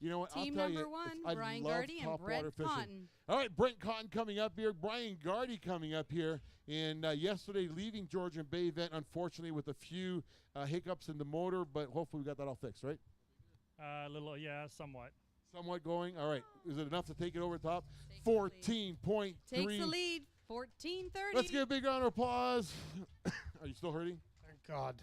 You know what? Team I'll tell number you, 1, I Brian love Gardy and Brent topwater fishing. Cotton. All right, Brent Cotton coming up here. Brian Gardy coming up here. And yesterday, leaving Georgian Bay event, unfortunately, with a few hiccups in the motor, but hopefully we got that all fixed, right? Somewhat. Somewhat going. All right. Is it enough to take it over the top? 14.3. Takes the lead, 14:30. Let's give a big round of applause. Are you still hurting? Thank God.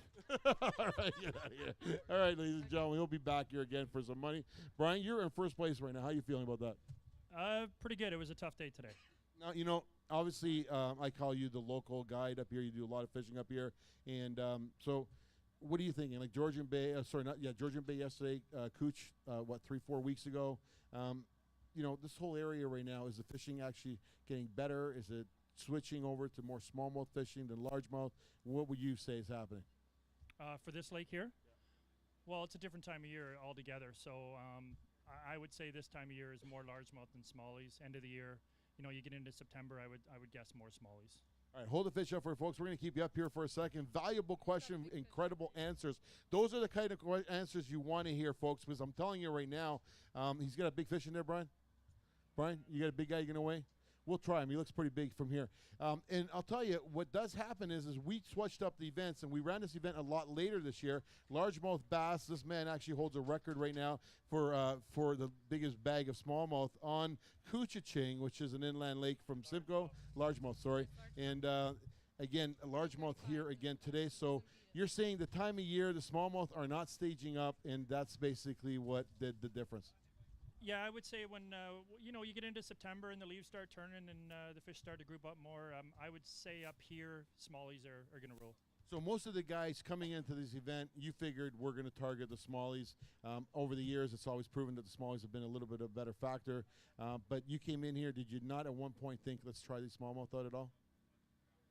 All right, get out of here. All right, ladies and gentlemen, we'll be back here again for some money. Brian, you're in first place right now. How are you feeling about that? Pretty good. It was a tough day today. Now, obviously, I call you the local guide up here. You do a lot of fishing up here. And so what are you thinking? Like Georgian Bay, Georgian Bay yesterday, Cooch, 3-4 weeks ago. This whole area right now, is the fishing actually getting better? Is it switching over to more smallmouth fishing than largemouth? What would you say is happening? For this lake here? Well, it's a different time of year altogether. So I would say this time of year is more largemouth than smallies. End of the year, you get into September, I would guess more smallies. All right, hold the fish up for folks. We're going to keep you up here for a second. Valuable question, incredible answers. Those are the kind of answers you want to hear, folks, because I'm telling you right now, he's got a big fish in there, Brian. Brian, you got a big guy you're going to weigh? We'll try him. He looks pretty big from here. And I'll tell you, what does happen is we switched up the events, and we ran this event a lot later this year. Largemouth bass, this man actually holds a record right now for the biggest bag of smallmouth on Couchiching, which is an inland lake from Simcoe. Largemouth, sorry. And again, a largemouth here again today. So you're saying the time of year, the smallmouth are not staging up, and that's basically what did the difference. Yeah, I would say when you get into September and the leaves start turning and the fish start to group up more, I would say up here smallies are going to rule. So most of the guys coming into this event, you figured we're going to target the smallies. Over the years, it's always proven that the smallies have been a little bit of a better factor. But you came in here, did you not at one point think, let's try the smallmouth out at all?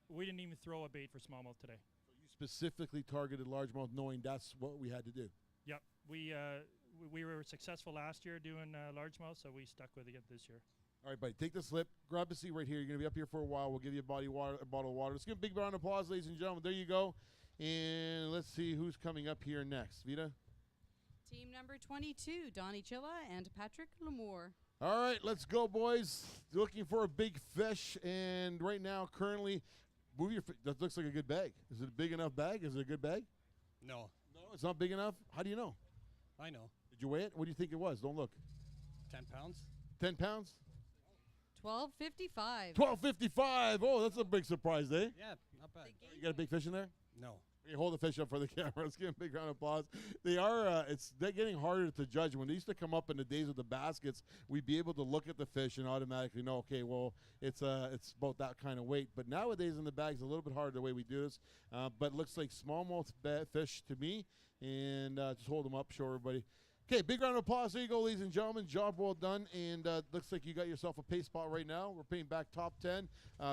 We didn't even throw a bait for smallmouth today. So you specifically targeted largemouth knowing that's what we had to do? Yep. We were successful last year doing largemouth, so we stuck with it this year. All right, buddy, take the slip. Grab a seat right here. You're going to be up here for a while. We'll give you a bottle of water. Let's give a big round of applause, ladies and gentlemen. There you go. And let's see who's coming up here next. Vita? Team number 22, Donnie Chilla and Patrick Lamour. All right, let's go, boys. Looking for a big fish. And right now, currently, move your that looks like a good bag. Is it a big enough bag? Is it a good bag? No. No, it's not big enough? How do you know? I know. Did you weigh it? What do you think it was? Don't look. 10 pounds. 10 pounds? 12.55. 12.55. Oh, that's a big surprise, eh? Yeah, not bad. You got a big fish in there? No. You hold the fish up for the camera. Let's give them a big round of applause. They are, they're getting harder to judge. When they used to come up in the days of the baskets, we'd be able to look at the fish and automatically know, okay, well, it's about that kind of weight. But nowadays in the bags, a little bit harder the way we do this. But looks like smallmouth fish to me. And just hold them up, show everybody. Okay, big round of applause. There you go, ladies and gentlemen. Job well done. And looks like you got yourself a pay spot right now. We're paying back top 10,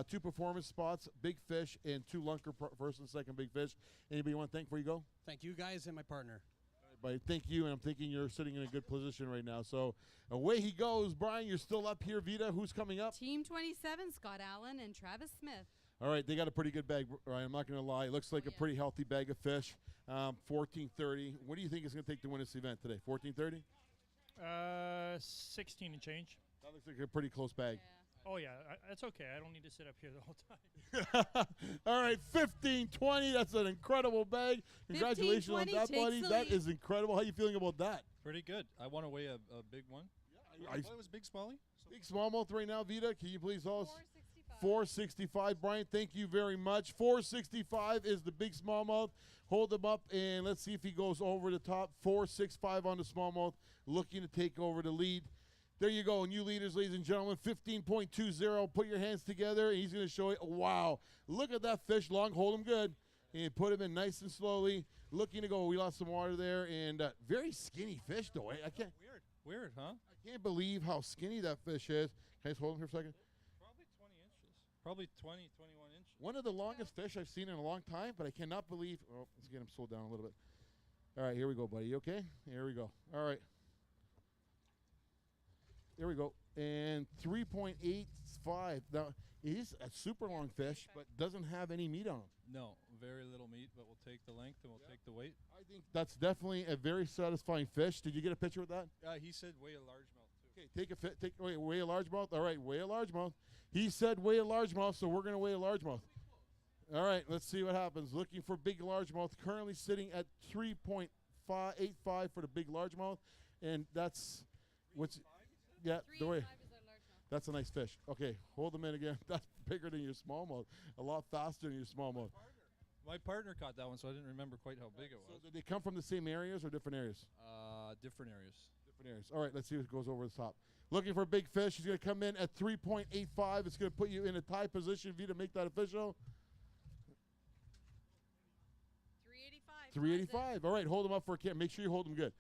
2 performance spots, big fish, and 2 lunker first and second big fish. Anybody you want to thank before you go? Thank you guys and my partner. All right, buddy, thank you. And I'm thinking you're sitting in a good position right now. So away he goes. Brian, you're still up here. Vita, who's coming up? Team 27, Scott Allen and Travis Smith. All right, they got a pretty good bag, Ryan. I'm not going to lie. It looks like a pretty healthy bag of fish. 14.30. What do you think it's going to take to win this event today? 14.30? 16 and change. That looks like a pretty close bag. Yeah. Oh, yeah. That's okay. I don't need to sit up here the whole time. All right, 15.20. That's an incredible bag. Congratulations on that, buddy. That is incredible. How are you feeling about that? Pretty good. I want to weigh a big one. Yeah, What was big smallie? Big smallmouth right now, Vita. Can you please tell us? 465. Brian, thank you very much. 465 is the big smallmouth. Hold him up, and let's see if he goes over the top. 465 on the smallmouth, looking to take over the lead. There you go, new leaders, ladies and gentlemen. 15.20. Put your hands together, and he's going to show you. Wow, look at that fish long. Hold him good, and put him in nice and slowly. Looking to go. We lost some water there, and very skinny fish, though. I can't. Weird, huh? I can't believe how skinny that fish is. Can I just hold him here for a second? Probably 20, 21 inches. One of the longest fish I've seen in a long time, but I cannot believe. Oh, let's get him slowed down a little bit. All right, here we go, buddy. You okay? Here we go. All right. There we go. And 3.85. Now, it is a super long fish, but doesn't have any meat on him. No, very little meat, but we'll take the length and we'll take the weight. I think that's definitely a very satisfying fish. Did you get a picture with that? He said weigh a largemouth too. Okay, weigh a largemouth. All right, weigh a largemouth. He said weigh a largemouth, so we're going to weigh a largemouth. All right, let's see what happens. Looking for big largemouth, currently sitting at 3.85 for the big largemouth, and that's what's the way. That's a nice fish. Okay, hold them in again. That's bigger than your smallmouth, a lot faster than your smallmouth. My partner caught that one, so I didn't remember quite how big it was. So did they come from the same areas or different areas? Different areas. Different areas. All right, let's see what goes over the top. Looking for a big fish. He's going to come in at 3.85. It's going to put you in a tie position for you to make that official. 385. All right, hold him up for a camera. Make sure you hold him good.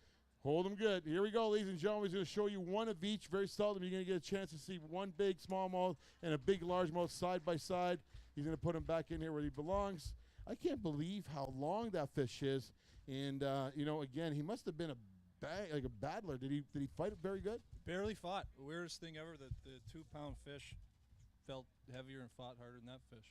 Hold him good. Here we go, ladies and gentlemen. He's going to show you one of each. Very seldom you're going to get a chance to see one big smallmouth and a big largemouth side by side. He's going to put him back in here where he belongs. I can't believe how long that fish is. And, again, he must have been a battler. Did he fight it very good? Barely fought. Weirdest thing ever that the 2-pound fish felt heavier and fought harder than that fish.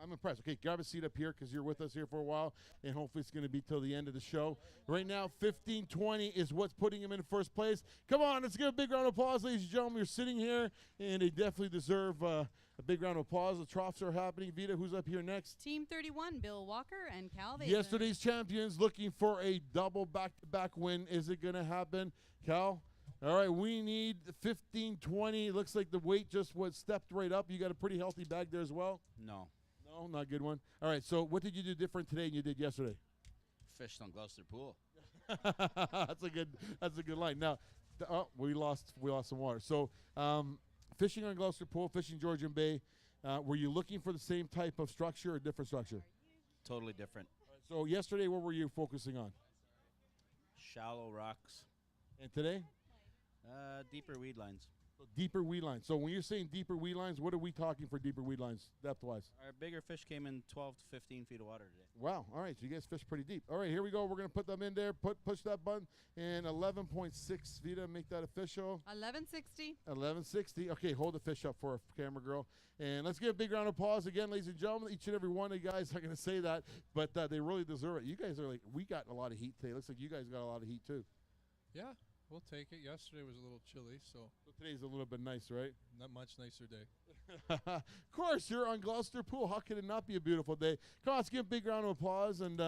I'm impressed. Okay, grab a seat up here because you're with us here for a while, and hopefully it's going to be till the end of the show. Right now, 15-20 is what's putting him in first place. Come on, let's give a big round of applause, ladies and gentlemen. You're sitting here, and they definitely deserve a big round of applause. The troughs are happening. Vita, who's up here next? Team 31, Bill Walker and Cal Vason. Yesterday's champions looking for a double back-to-back win. Is it going to happen? Cal? All right, we need 15-20. Looks like the weight just was stepped right up. You got a pretty healthy bag there as well? No. No, not a good one. All right, so what did you do different today than you did yesterday? Fished on Gloucester Pool. That's a good line. Now, we lost some water. So, fishing on Gloucester Pool, fishing Georgian Bay. Were you looking for the same type of structure or different structure? Totally different. So yesterday, what were you focusing on? Shallow rocks. And today? Deeper weed lines. So deeper weed lines. So when you're saying deeper weed lines, what are we talking for deeper weed lines, depth-wise? Our bigger fish came in 12 to 15 feet of water today. Wow. All right, so you guys fish pretty deep. All right, here we go. We're going to put them in there. Push that button. And 11.6, Vita, make that official. 1160. 1160. Okay, hold the fish up for a camera girl. And let's give a big round of applause again, ladies and gentlemen. Each and every one of you guys are going to say that, but they really deserve it. You guys are like, we got a lot of heat today. Looks like you guys got a lot of heat too. Yeah, we'll take it. Yesterday was a little chilly, so today's a little bit nice, right? Not much nicer day. Of course, you're on Gloucester Pool. How could it not be a beautiful day? Come on, let's give a big round of applause. And,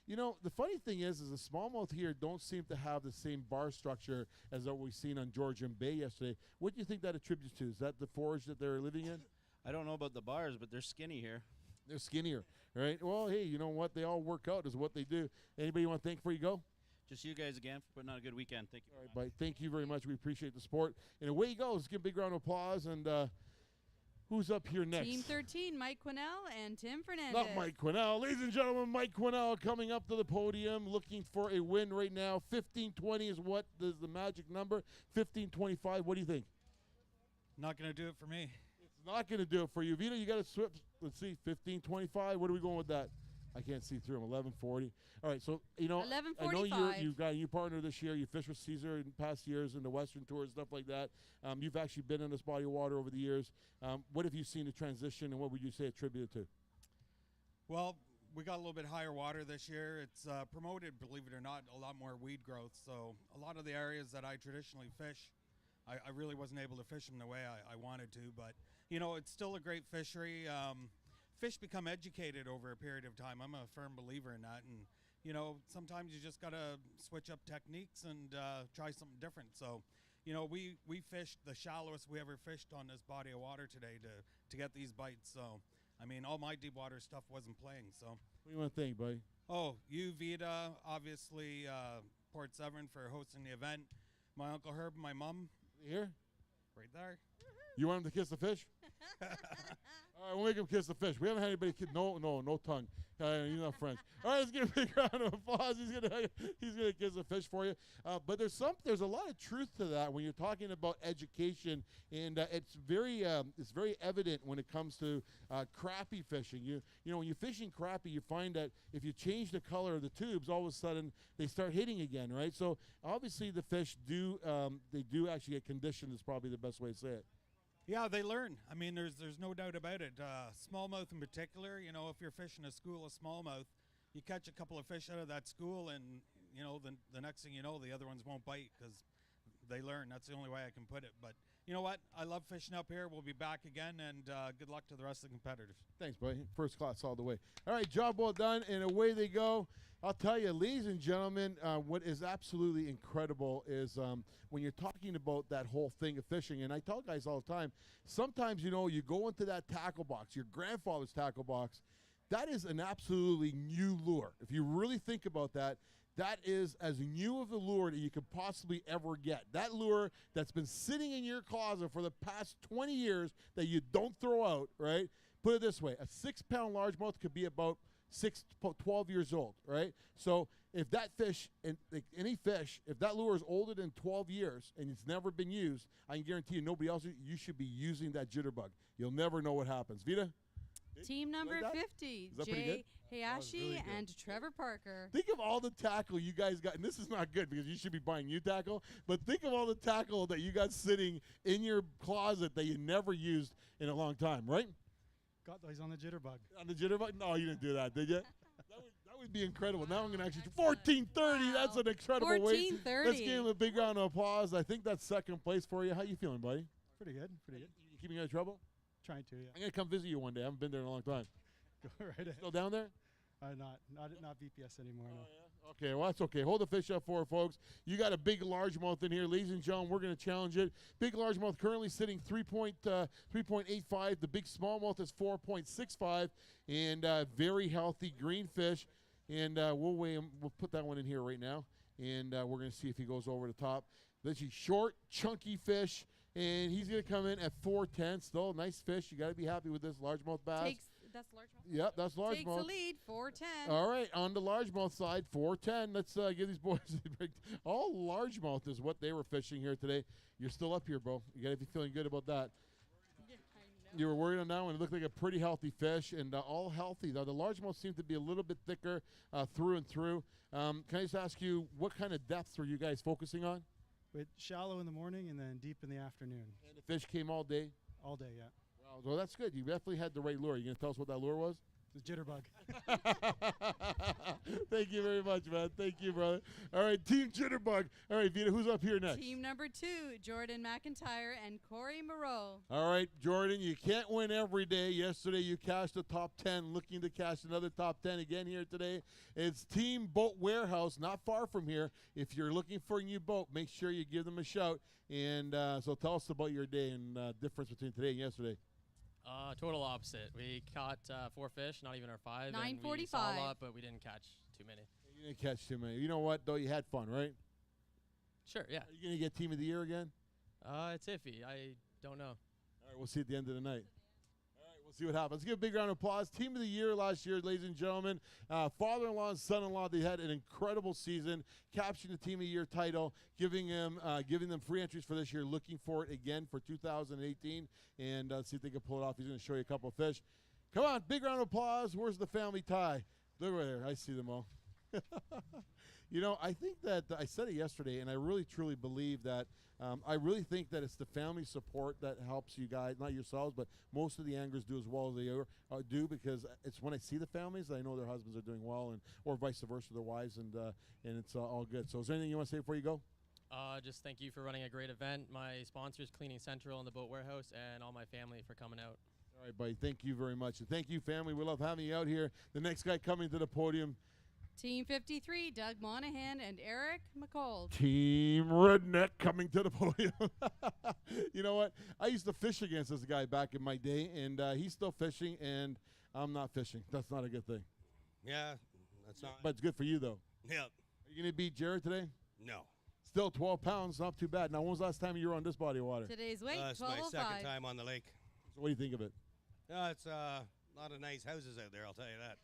you know, the funny thing is the smallmouth here don't seem to have the same bar structure as what we've seen on Georgian Bay yesterday. What do you think that attributes to? Is that the forage that they're living in? I don't know about the bars, but they're skinny here. They're skinnier, right? Well, hey, you know what? They all work out is what they do. Anybody you want to thank before you go? Just you guys again for putting on a good weekend. Thank you. All right, buddy. Thank you very much. We appreciate the support. And away you go. Let's give a big round of applause. And who's up here next? Team 13, Mike Quinnell and Tim Fernandez. Not Mike Quinnell. Ladies and gentlemen, Mike Quinnell coming up to the podium looking for a win right now. 15-20 is what is the magic number. 15-25. What do you think? Not going to do it for me. It's not going to do it for you. Vito, you got to swip. Let's see. 15-25. What are we going with that? I can't see through them. 11:40. All right, so you know, I know you've got a new partner this year. You fished with Caesar in past years in the Western Tour and stuff like that. You've actually been in this body of water over the years. What have you seen the transition, and what would you say attributed to? Well, we got a little bit higher water this year. It's promoted, believe it or not, a lot more weed growth. So a lot of the areas that I traditionally fish, I really wasn't able to fish them the way I wanted to. But you know, it's still a great fishery. Fish become educated over a period of time. I'm a firm believer in that. And, you know, sometimes you just got to switch up techniques and try something different. So, you know, we fished the shallowest we ever fished on this body of water today to get these bites. So, I mean, all my deep water stuff wasn't playing. So, what do you want to think, buddy? Oh, you, Vita, obviously, Port Severn for hosting the event. My Uncle Herb and my mom. Here? Right there. You want him to kiss the fish? All right, we'll make him kiss the fish. We haven't had anybody kiss. No tongue. You're not French. All right, let's give a big round of applause. He's gonna kiss the fish for you. But there's a lot of truth to that when you're talking about education, and it's very evident when it comes to crappie fishing. You know when you're fishing crappie, you find that if you change the color of the tubes, all of a sudden they start hitting again, right? So obviously the fish do actually get conditioned. Is probably the best way to say it. Yeah, they learn. I mean, there's no doubt about it. Smallmouth in particular, you know, if you're fishing a school of smallmouth, you catch a couple of fish out of that school, and, you know, the next thing you know, the other ones won't bite because they learn. That's the only way I can put it. But you know what? I love fishing up here. We'll be back again, and good luck to the rest of the competitors. Thanks, buddy. First class all the way. All right, job well done, and away they go. I'll tell you, ladies and gentlemen, what is absolutely incredible is when you're talking about that whole thing of fishing, and I tell guys all the time, sometimes, you know, you go into that tackle box, your grandfather's tackle box, that is an absolutely new lure. If you really think about that, that is as new of a lure that you could possibly ever get. That lure that's been sitting in your closet for the past 20 years that you don't throw out, right? Put it this way, a 6-pound largemouth could be about 12 years old, right? So if that fish, and like any fish, if that lure is older than 12 years and it's never been used, I can guarantee you nobody else, you should be using that jitterbug. You'll never know what happens. Vita? Team number 50, Jay Hayashi and Trevor Parker. Think of all the tackle you guys got, and this is not good because you should be buying new tackle, but think of all the tackle that you got sitting in your closet that you never used in a long time, right? God, he's on the jitterbug. On the jitterbug? No, you didn't do that, did you? That would be incredible. Now I'm going to actually 14:30. That's an incredible weight. 14:30. Let's give him a big round of applause. I think that's second place for you. How you feeling, buddy? Pretty good. Pretty good. You keeping out of trouble? Trying to, yeah. I'm going to come visit you one day. I haven't been there in a long time. Go right ahead. Still down there? Not VPS anymore. No. Okay, well, that's okay. Hold the fish up for it, folks. You got a big largemouth in here. Ladies and gentlemen, we're going to challenge it. Big largemouth currently sitting 3.85. The big smallmouth is 4.65. And very healthy green fish. And we'll weigh him. We'll put that one in here right now. And we're going to see if he goes over the top. This is short, chunky fish. And he's going to come in at 4.10. Still a nice fish. You got to be happy with this largemouth bass. That's largemouth? Yep, that's largemouth. Takes the lead, 410. All right, on the largemouth side, 410. Let's give these boys a break. All largemouth is what they were fishing here today. You're still up here, bro. You got to be feeling good about that. You were worried on that one. It looked like a pretty healthy fish, and all healthy. Though the largemouth seemed to be a little bit thicker through and through. Can I just ask you, what kind of depths were you guys focusing on? With shallow in the morning and then deep in the afternoon. And the fish came all day? All day, yeah. Wow, well, that's good. You definitely had the right lure. You going to tell us what that lure was? The jitterbug. Thank you very much, man. Thank you, brother. All right, Team Jitterbug. All right, Vita, who's up here next? Team number 2, Jordan McIntyre and Corey Moreau. All right, Jordan, you can't win every day. Yesterday, you cashed the top 10, looking to cash another top 10 again here today. It's Team Boat Warehouse, not far from here. If you're looking for a new boat, make sure you give them a shout. And so tell us about your day and difference between today and yesterday. Total opposite. We caught 4 fish, not even our 5. 9:45. And we saw a lot, but we didn't catch too many. You didn't catch too many. You know what, though? You had fun, right? Sure, yeah. Are you going to get Team of the Year again? It's iffy. I don't know. All right, we'll see at the end of the night. All right, we'll see what happens. Let's give a big round of applause. Team of the Year last year, ladies and gentlemen. Father-in-law and son-in-law, they had an incredible season, capturing the Team of the Year title, giving them free entries for this year, looking for it again for 2018, and see if they can pull it off. He's going to show you a couple of fish. Come on, big round of applause. Where's the family tie? Look right there. I see them all. You know, I think that I said it yesterday, and I really, truly believe that I really think that it's the family support that helps you guys, not yourselves, but most of the anglers do as well as they do, because it's when I see the families that I know their husbands are doing well, and or vice versa, their wives, and it's all good. So is there anything you want to say before you go? Just thank you for running a great event. My sponsors, Cleaning Central and the Boat Warehouse, and all my family for coming out. All right, buddy. Thank you very much. And thank you, family. We love having you out here. The next guy coming to the podium. Team 53, Doug Monahan and Eric McCold. Team Redneck coming to the podium. You know what? I used to fish against this guy back in my day, and he's still fishing, and I'm not fishing. That's not a good thing. Yeah, that's not. But it's good for you, though. Yep. Are you going to beat Jared today? No. Still 12 pounds, not too bad. Now, when was the last time you were on this body of water? Today's weight, It's my 12:05. second time on the lake. So what do you think of it? It's a lot of nice houses out there, I'll tell you that.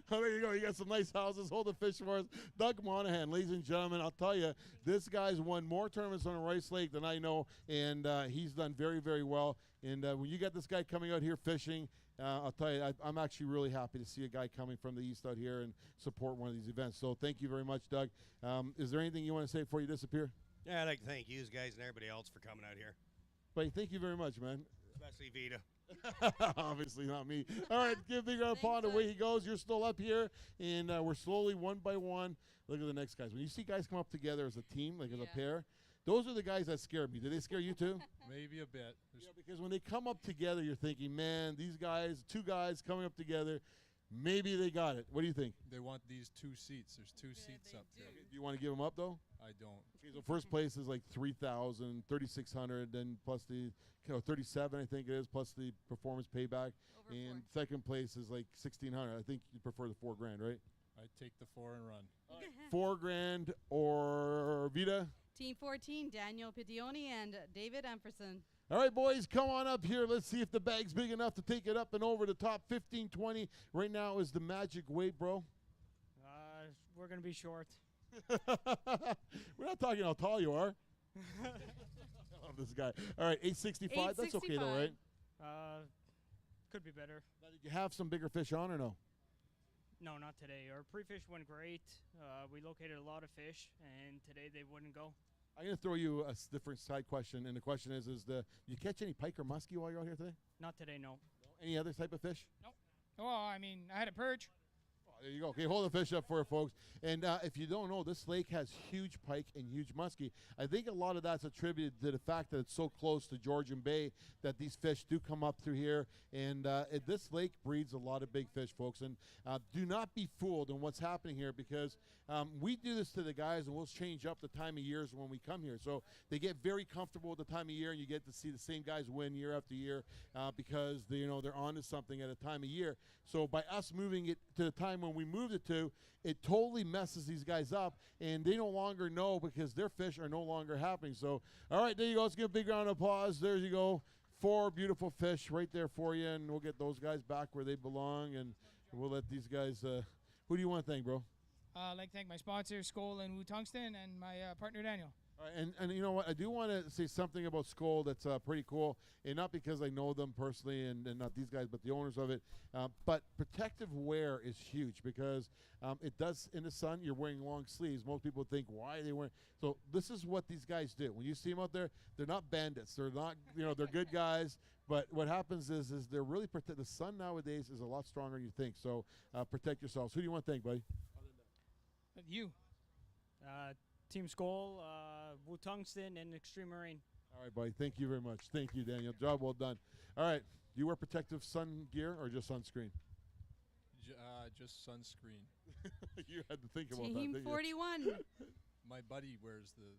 Oh, there you go. You got some nice houses. Hold the fish for us. Doug Monahan, ladies and gentlemen, I'll tell you, this guy's won more tournaments on Rice Lake than I know, and he's done very, very well. And when you got this guy coming out here fishing, I'll tell you, I'm actually really happy to see a guy coming from the east out here and support one of these events. So thank you very much, Doug. Is there anything you want to say before you disappear? Yeah, I'd like to thank you guys and everybody else for coming out here. Buddy, thank you very much, man. Especially Vita. Obviously not me. All right, give a big round of applause. Away he goes. You're still up here, and we're slowly one by one. Look at the next guys. When you see guys come up together as a team, like as a pair, those are the guys that scare me. Do they scare you too? Maybe a bit. Yeah, because when they come up together, you're thinking, man, these guys, 2 guys coming up together, maybe they got it. What do you think? They want these 2 seats. There's 2 seats up there. Do you want to give them up, though? I don't. Okay, so first place is like 3,000, 3,600, then plus the 37, I think it is, plus the performance payback. And second place is like 1,600. I think you prefer the $4 grand, right? I take the 4 and run. $4 grand or Vita? Team 14, Daniel Pidioni and David Emperson. All right, boys, come on up here. Let's see if the bag's big enough to take it up and over the top. 15, 20 right now is the magic weight, bro. We're going to be short. We're not talking how tall you are. I love this guy. All right, 865. That's okay, though, right? Could be better. Did you have some bigger fish on or no? No, not today. Our pre-fish went great. We located a lot of fish, and today they wouldn't go. I'm going to throw you a different side question, and the question is you catch any pike or muskie while you're out here today? Not today, no. Any other type of fish? Nope. Well, I mean, I had a perch. There you go. Okay, hold the fish up for it, folks. And if you don't know, this lake has huge pike and huge muskie. I think a lot of that's attributed to the fact that it's so close to Georgian Bay that these fish do come up through here. And this lake breeds a lot of big fish, folks. And do not be fooled on what's happening here, because we do this to the guys, and we'll change up the time of years when we come here. So they get very comfortable with the time of year, and you get to see the same guys win year after year because they're on to something at a time of year. So by us moving it to the time when we moved it to, it totally messes these guys up, and they no longer know because their fish are no longer happening. So, all right, there you go. Let's give a big round of applause. There you go. 4 beautiful fish right there for you, and we'll get those guys back where they belong, and we'll let these guys who do you want to thank, bro? I'd like to thank my sponsors, Skoll and Wu Tungsten, and my partner, Daniel. All right, and you know what? I do want to say something about Skoll that's pretty cool, and not because I know them personally and not these guys, but the owners of it. But protective wear is huge because it does, in the sun, you're wearing long sleeves. Most people think, why are they wearing? So this is what these guys do. When you see them out there, they're not bandits. They're not, they're good guys. But what happens is they're really the sun nowadays is a lot stronger than you think. So protect yourselves. Who do you want to thank, buddy? You. Team Skoll, Wu Tungsten, and Extreme Marine. All right, buddy. Thank you very much. Thank you, Daniel. Job well done. All right. Do you wear protective sun gear or just sunscreen? Just sunscreen. You had to think about that. Team 41. My buddy wears the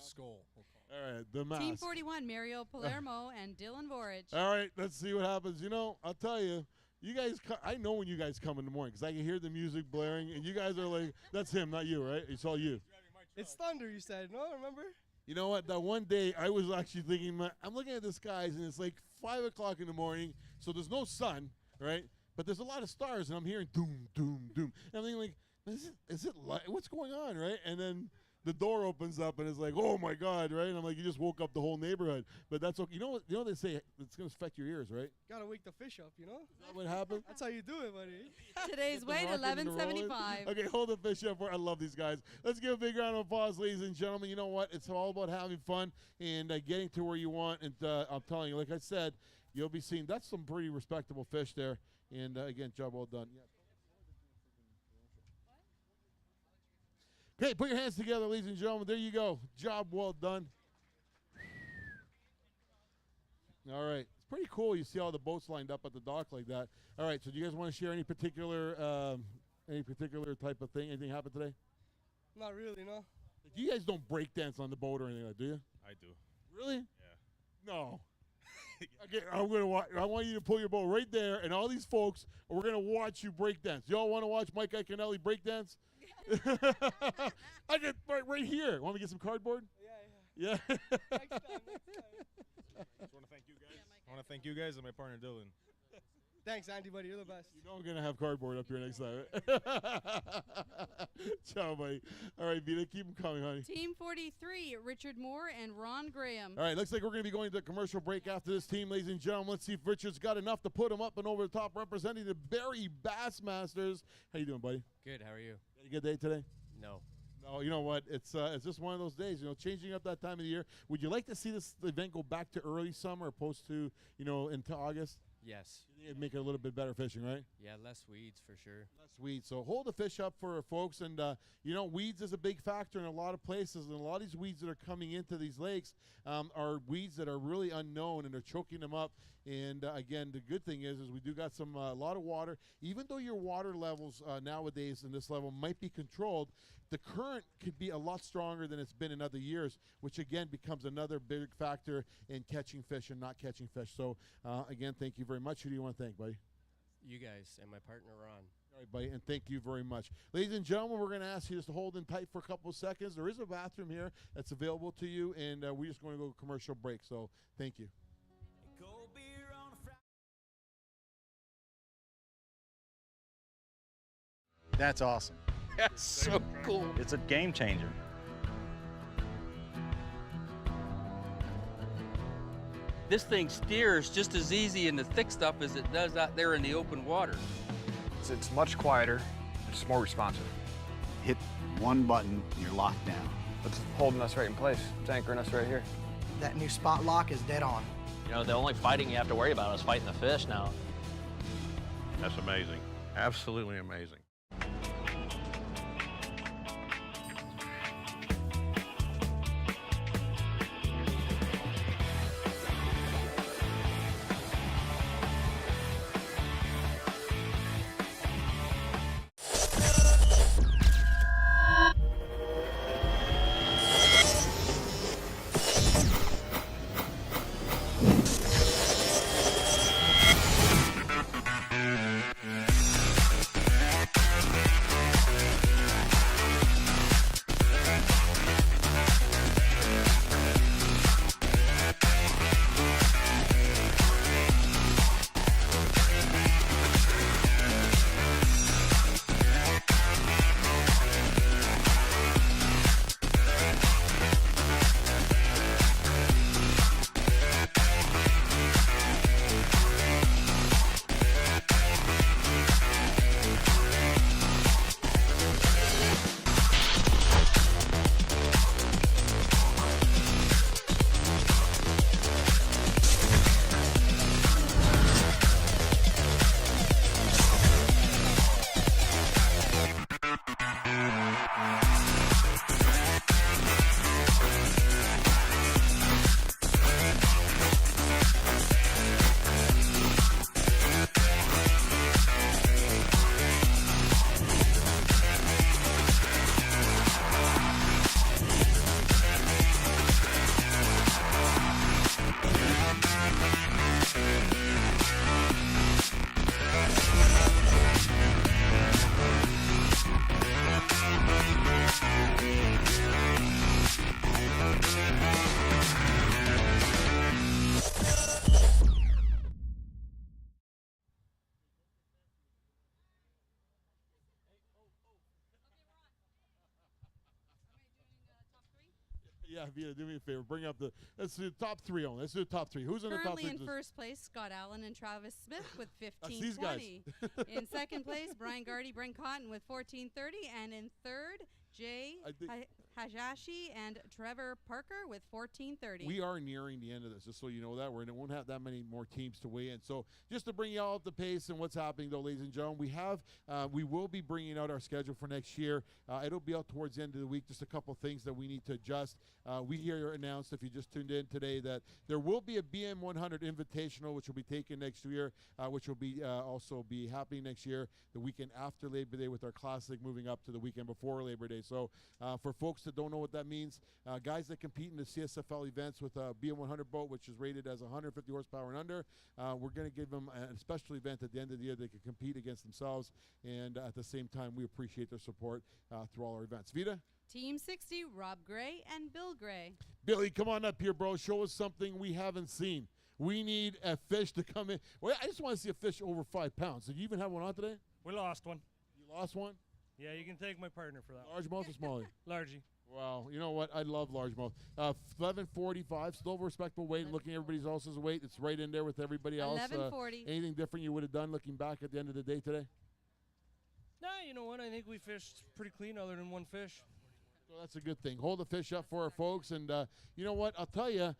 skull. We'll call it. All right, the mask. Team 41, Mario Palermo and Dylan Vorich. All right, let's see what happens. I'll tell you. You guys, I know when you guys come in the morning because I can hear the music blaring, and you guys are like, that's him, not you, right? It's all you. It's thunder, you said. No, remember? You know what? That one day I was actually thinking, I'm looking at this guy's, and it's like 5 o'clock in the morning, so there's no sun, right? But there's a lot of stars, and I'm hearing doom, doom, doom. And I'm thinking, like, is it light? What's going on, right? And then the door opens up, and it's like, oh, my God, right? And I'm like, you just woke up the whole neighborhood. But that's okay. You know what they say? It's going to affect your ears, right? Got to wake the fish up, Is that what happened? That's how you do it, buddy. Today's weight, 1175. Okay, hold the fish up. I love these guys. Let's give a big round of applause, ladies and gentlemen. You know what? It's all about having fun and getting to where you want. And I'm telling you, like I said, you'll be seeing that's some pretty respectable fish there. And, again, job well done. Yeah. Okay, put your hands together, ladies and gentlemen. There you go. Job well done. All right. It's pretty cool. You see all the boats lined up at the dock like that. All right. So do you guys want to share any particular type of thing? Anything happened today? Not really, no. You guys don't break dance on the boat or anything like that, do you? I do. Really? Yeah. No. Okay, I want you to pull your boat right there, and all these folks, we're going to watch you break dance. Y'all want to watch Mike Iaconelli break dance? I get right here. Want me to get some cardboard? Yeah. Next time. Just want to thank you guys. I want to thank you guys and my partner Dylan. Thanks, Andy, buddy. You're the best. You know I'm going to have cardboard up here next time. Ciao, buddy. All right, Vita, keep them coming, honey. Team 43, Richard Moore and Ron Graham. All right, looks like we're going to be going to a commercial break after this team, ladies and gentlemen. Let's see if Richard's got enough to put him up and over the top, representing the Barrie Bassmasters. How you doing, buddy? Good. How are you? Had a good day today? No. No, you know what? It's just one of those days, changing up that time of the year. Would you like to see this event go back to early summer opposed to, into August? Yes. It'd make it a little bit better fishing, right? Yeah, less weeds for sure. Less weeds. So hold the fish up for folks. And, weeds is a big factor in a lot of places. And a lot of these weeds that are coming into these lakes are weeds that are really unknown, and they're choking them up. And, again, the good thing is we do got a lot of water. Even though your water levels nowadays in this level might be controlled, the current could be a lot stronger than it's been in other years, which, again, becomes another big factor in catching fish and not catching fish. So, again, thank you very much. Who do you want to thank, buddy? You guys and my partner, Ron. All right, buddy, and thank you very much. Ladies and gentlemen, we're going to ask you just to hold in tight for a couple of seconds. There is a bathroom here that's available to you, and we're just going to go to commercial break. So, thank you. That's awesome. That's so cool. It's a game changer. This thing steers just as easy in the thick stuff as it does out there in the open water. It's much quieter. It's more responsive. Hit one button, you're locked down. It's holding us right in place. It's anchoring us right here. That new spot lock is dead on. You know, the only fighting you have to worry about is fighting the fish now. That's amazing. Absolutely amazing. Yeah, Vita, do me a favor. Bring up let's do the top three only. Let's do the top three. Who's in the top Currently three? in first place, Scott Allen and Travis Smith with That's these guys. 15:20. In second place, Brian Gardy, Brent Cotton with 14:30, and in third, Jay Hajashi and Trevor Parker with 14:30. We are nearing the end of this, just so you know that. We won't have that many more teams to weigh in. So just to bring you all up to pace and what's happening, though, ladies and gentlemen, we will be bringing out our schedule for next year. It'll be out towards the end of the week. Just a couple things that we need to adjust. We here announced, if you just tuned in today, that there will be a BM100 Invitational, which will be taken next year, which will be also be happening next year, the weekend after Labor Day, with our Classic moving up to the weekend before Labor Day. So for folks that don't know what that means, guys that compete in the CSFL events with a BM100 boat, which is rated as 150 horsepower and under, we're going to give them a special event at the end of the year. They can compete against themselves, and at the same time, we appreciate their support through all our events. Vita? Team 60, Rob Gray and Bill Gray. Billy, come on up here, bro. Show us something we haven't seen. We need a fish to come in. Well, I just want to see a fish over 5 pounds. Did you even have one on today? We lost one. You lost one? Yeah, you can thank my partner for that. Largemouth or smallie? Largie. Wow, you know what? I love largemouth. 1145, still respectable weight. Looking at everybody else's weight, it's right in there with everybody else. 1140. Anything different you would have done looking back at the end of the day today? Nah, you know what? I think we fished pretty clean other than one fish. So that's a good thing. Hold the fish up for our folks. And you know what? I'll tell you,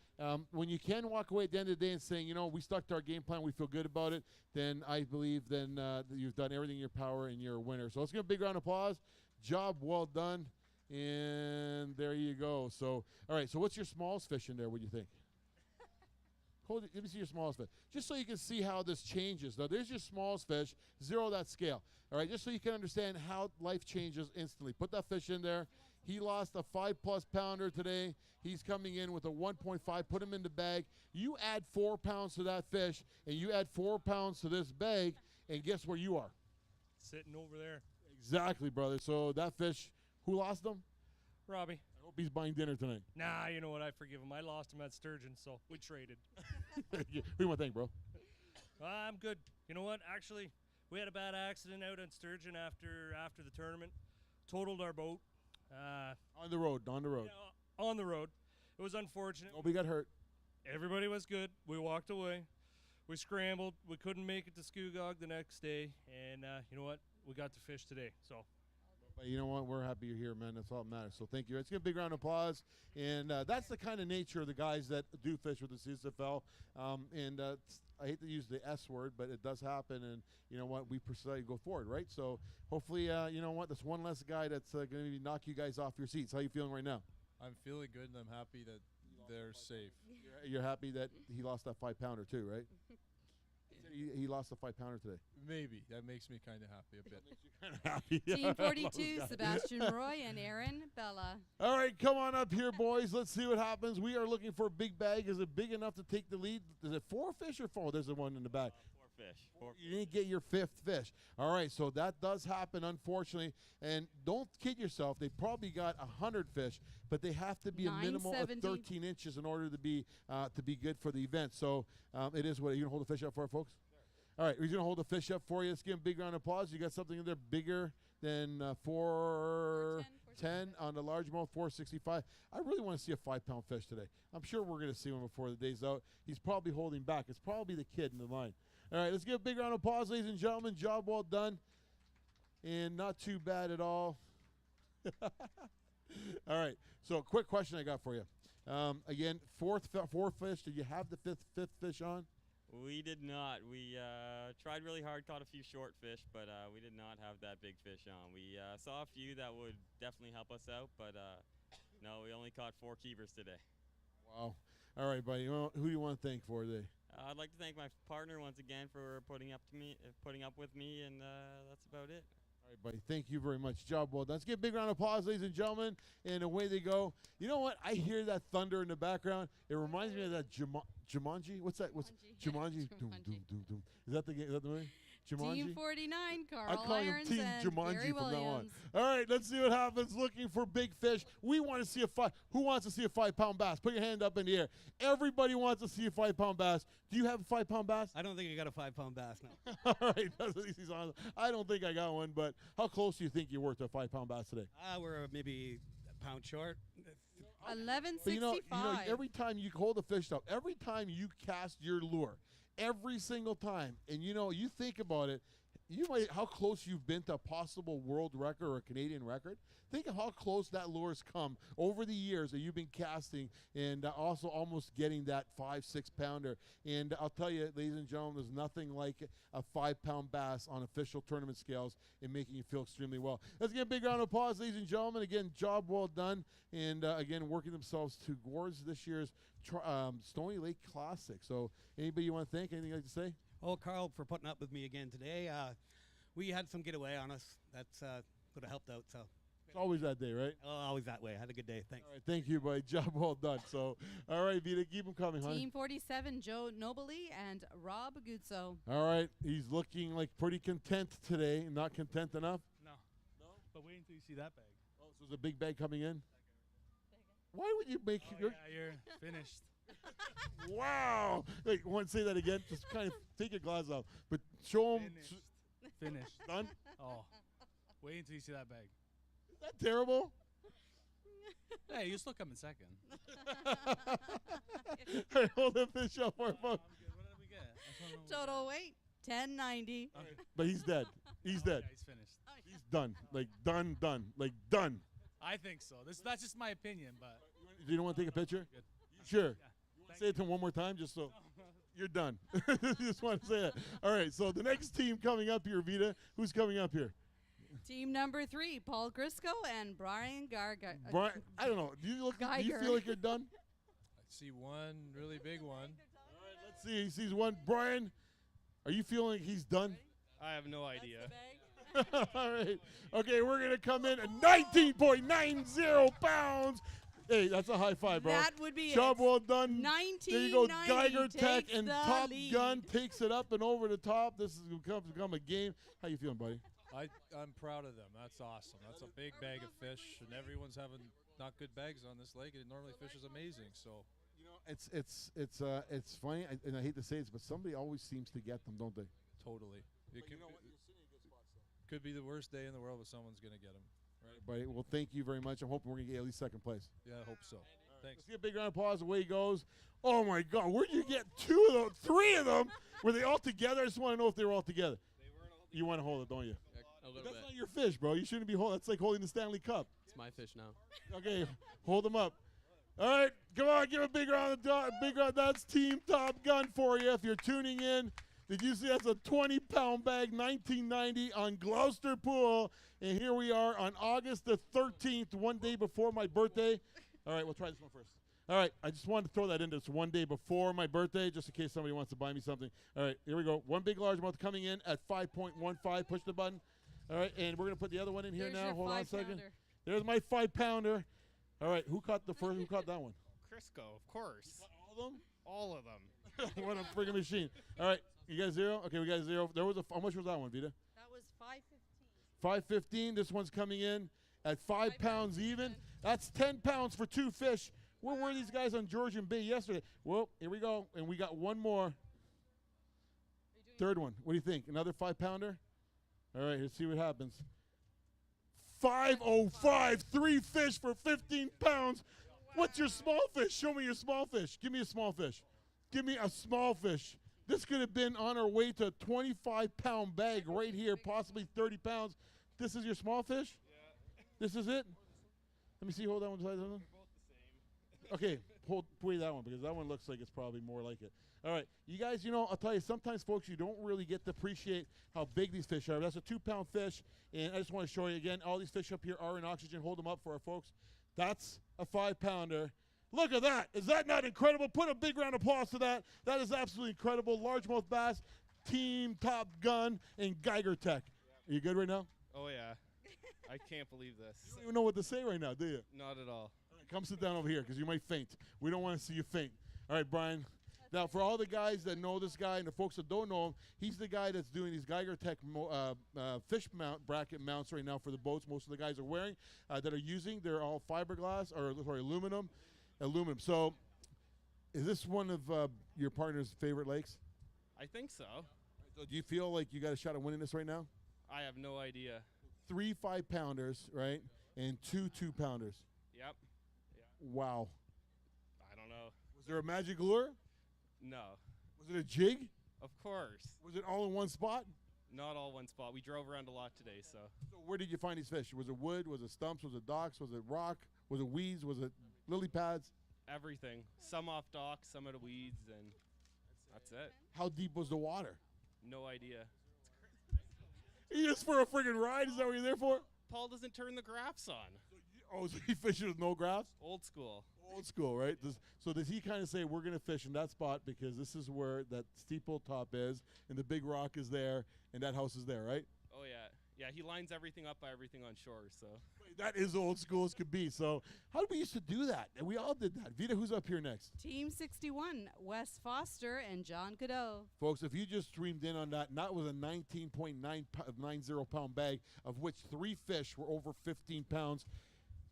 when you can walk away at the end of the day and saying, you know, we stuck to our game plan, we feel good about it, then I believe that you've done everything in your power and you're a winner. So let's give a big round of applause. Job well done. And there you go. So, all right, so what's your smallest fish in there, what do you think? Hold it. Let me see your smallest fish. Just so you can see how this changes. Now, there's your smallest fish. Zero that scale. All right, just so you can understand how life changes instantly. Put that fish in there. He lost a 5+ pounder today. He's coming in with a 1.5. Put him in the bag. You add 4 pounds to that fish, and you add 4 pounds to this bag, and guess where you are? Sitting over there. Exactly, brother. So that fish, who lost him? Robbie. I hope he's buying dinner tonight. Nah, you know what? I forgive him. I lost him at sturgeon, so we traded. Who do you want to thank, bro? I'm good. You know what? Actually, we had a bad accident out on sturgeon after the tournament. Totaled our boat. On the road. Yeah, on the road. It was unfortunate. Nobody got hurt. Everybody was good. We walked away. We scrambled. We couldn't make it to Scugog the next day. And you know what? We got to fish today. So But you know what? We're happy you're here, man. That's all that matters. So thank you. Let's give a big round of applause. And that's the kind of nature of the guys that do fish with the CSFL. I hate to use the S word, but it does happen. And you know what? We pursue go forward, right? So hopefully, you know what? There's one less guy that's going to knock you guys off your seats. How you feeling right now? I'm feeling good, and I'm happy that they're safe. You're happy that he lost that 5-pounder too, right? He lost a 5-pounder today. Maybe. That makes me kind of happy a bit. Kind of happy. Team 42, Sebastian Roy and Aaron Bella. All right, come on up here, boys. Let's see what happens. We are looking for a big bag. Is it big enough to take the lead? Is it 4 fish or 4? There's the one in the back. 4 fish. You didn't get your 5th fish. All right, so that does happen, unfortunately. And don't kid yourself. They probably got 100 fish, but they have to be a minimum of 13 inches in order to be good for the event. So it is what. Are you going to hold the fish up for it, folks? All right, we're going to hold the fish up for you. Let's give him a big round of applause. You got something in there bigger than 410 on the largemouth, 465. I really want to see a 5-pound fish today. I'm sure we're going to see one before the day's out. He's probably holding back. It's probably the kid in the line. All right, let's give a big round of applause, ladies and gentlemen. Job well done, and not too bad at all. All right, so a quick question I got for you. Again, 4 fish. Did you have the fifth fish on? We did not. We tried really hard, caught a few short fish, but we did not have that big fish on. We saw a few that would definitely help us out, but no, we only caught 4 keepers today. Wow. All right, buddy. Well, who do you want to thank for today? I'd like to thank my partner once again for putting up with me, and that's about it. All right, buddy. Thank you very much. Job well done. Let's give a big round of applause, ladies and gentlemen. And away they go. You know what? I hear that thunder in the background. It reminds me of that Jumanji. What's that? What's Jumanji? Doom, doom, doom, doom. Is that the game? Is that the movie? Jumanji? Team 49, I'm Carl calling him Irons Team and Jumanji Gary from now on. Williams. All right, let's see what happens. Looking for big fish. We want to see a 5. Who wants to see a 5-pound bass? Put your hand up in the air. Everybody wants to see a 5-pound bass. Do you have a 5-pound bass? I don't think I got a 5-pound bass now. All right, that's what he's on. I don't think I got one, but how close do you think you were to a 5-pound bass today? We're maybe a pound short. 1165. But you know, every time you hold a fish up, every time you cast your lure, every single time, and you think about it, how close you've been to a possible world record or a Canadian record. Think of how close that lure's come over the years that you've been casting, and also almost getting that 5-6 pounder. And I'll tell you, ladies and gentlemen, there's nothing like a 5-pound bass on official tournament scales in making you feel extremely well. Let's give a big round of applause, ladies and gentlemen. Again, job well done, and again, working themselves towards this year's Stony Lake Classic. So anybody you want to thank? Anything you'd like to say? Oh, Carl, for putting up with me again today. We had some getaway on us. That's could have helped out. So it's always that day, right? Oh, always that way. Had a good day. Thanks. All right, thank you, buddy. Job well done. So, all right, Vita, keep them coming, honey. Team 47, Joe Nobili and Rob Guzzo. All right, he's looking like pretty content today. Not content enough? No. But wait until you see that bag. Oh, so there's a big bag coming in? Why would you make you're finished. Wow. Wait, you want to say that again? Just kind of take your glass off. But show him. Finished. Done? Oh. Wait until you see that bag. Is that terrible? Hey, you still come in second. Hey, hold the fish up for folks. What did we get? Total weight, 1090. Okay. But he's dead. He's dead. Yeah, he's finished. He's done. Like, done. Like, done. I think so. That's just my opinion, but. Do you want to take a picture? Good. Sure. Yeah. Say it to him one more time just so. You're done. Just want to say it. All right, so the next team coming up here, Vita, who's coming up here? Team number 3, Paul Grisco and Brian Garga. Brian, I don't know. Do you feel like you're done? I see one really big one. All right, let's see. He sees one. Brian, are you feeling he's done? I have no idea. All right. Okay, we're going to come in at 19.90 pounds. Hey, that's a high five, bro. That would be Job well done. 1990 there you go. Geiger Tech and Top lead. Gun takes it up and over the top. This has become a game. How you feeling, buddy? I'm proud of them. That's awesome. That's a big bag of fish, and everyone's having not good bags on this lake. And normally fish is amazing. So, it's funny, and I hate to say this, but somebody always seems to get them, don't they? Totally. Could be the worst day in the world, but someone's gonna get them. Right, buddy. Well, thank you very much. I'm hoping we're gonna get at least second place. Yeah, I hope so. Thanks. Let's get a big round of applause. Away he goes. Oh my God! Where'd you get 3 of them? Were they all together? I just want to know if they were all together. You want to hold it, don't you? A little That's bit. not your fish, bro. You shouldn't be holding. That's like holding the Stanley Cup. It's my fish now. Okay, hold them up. All right, come on, give a big round of big round. That's Team Top Gun for you. If you're tuning in, did you see that's a 20-pound bag, 1990 on Gloucester Pool, and here we are on August the 13th, one day before my birthday. All right, we'll try this one first. All right, I just wanted to throw that in. It's one day before my birthday, just in case somebody wants to buy me something. All right, here we go. One big largemouth coming in at 5.15. Push the button. All right, and we're gonna put the other one in here now. Hold on a second. There's my 5-pounder. All right, who caught the first? Who caught that one? Crisco, of course. All of them? All of them. What a friggin' machine. All right, you guys 0? Okay, we got 0. There was how much was that one, Vita? That was 5.15. 5.15. This one's coming in at 5 pounds even. That's 10 pounds for 2 fish. Where were these guys on Georgian Bay yesterday? Well, here we go, and we got one more. Third one. What do you think? Another 5-pounder? All right, let's see what happens. 5.05, 3 fish for 15 pounds. What's your small fish? Show me your small fish. Give me a small fish. Give me a small fish. This could have been on our way to a 25-pound bag right here, possibly 30 pounds. This is your small fish? Yeah. This is it? Let me see. Hold that one. They're both the same. Okay, wait that one because that one looks like it's probably more like it. All right, you guys, you know, I'll tell you, sometimes, folks, you don't really get to appreciate how big these fish are. That's a 2-pound fish, and I just want to show you again, all these fish up here are in oxygen. Hold them up for our folks. That's a 5-pounder. Look at that. Is that not incredible? Put a big round of applause to that. That is absolutely incredible. Largemouth bass, Team Top Gun, and Geiger Tech. Are you good right now? Oh, yeah. I can't believe this. You don't even know what to say right now, do you? Not at all. All right, come sit down over here because you might faint. We don't want to see you faint. All right, Brian. Now, for all the guys that know this guy and the folks that don't know him, he's the guy that's doing these Geiger Tech fish bracket mounts right now for the boats. Most of the guys are wearing that are using. They're all fiberglass or sorry, aluminum. So, is this one of your partner's favorite lakes? I think so. So do you feel like you got a shot at winning this right now? I have no idea. 3 5-pounders, right, and 2 2-pounders. Yep. Wow. I don't know. Was there a magic lure? No. Was it a jig? Of course. Was it all in one spot? Not all one spot. We drove around a lot today, so. So where did you find these fish? Was it wood? Was it stumps? Was it docks? Was it rock? Was it weeds? Was it lily pads? Everything. Some off docks, some out of weeds, and that's it. How deep was the water? No idea. You just for a friggin' ride? Is that what you're there for? Paul doesn't turn the graphs on. Oh, so he fishes with no graphs? Old school. Old school, right? So does he kind of say, we're going to fish in that spot because this is where that steeple top is, and the big rock is there, and that house is there, right? Oh, yeah. Yeah, he lines everything up by everything on shore, so. That is old school as could be. So how did we used to do that? And we all did that. Vita, who's up here next? Team 61, Wes Foster and John Cadeau. Folks, if you just streamed in on that, and that was a 19.90 pound bag, of which 3 fish were over 15 pounds.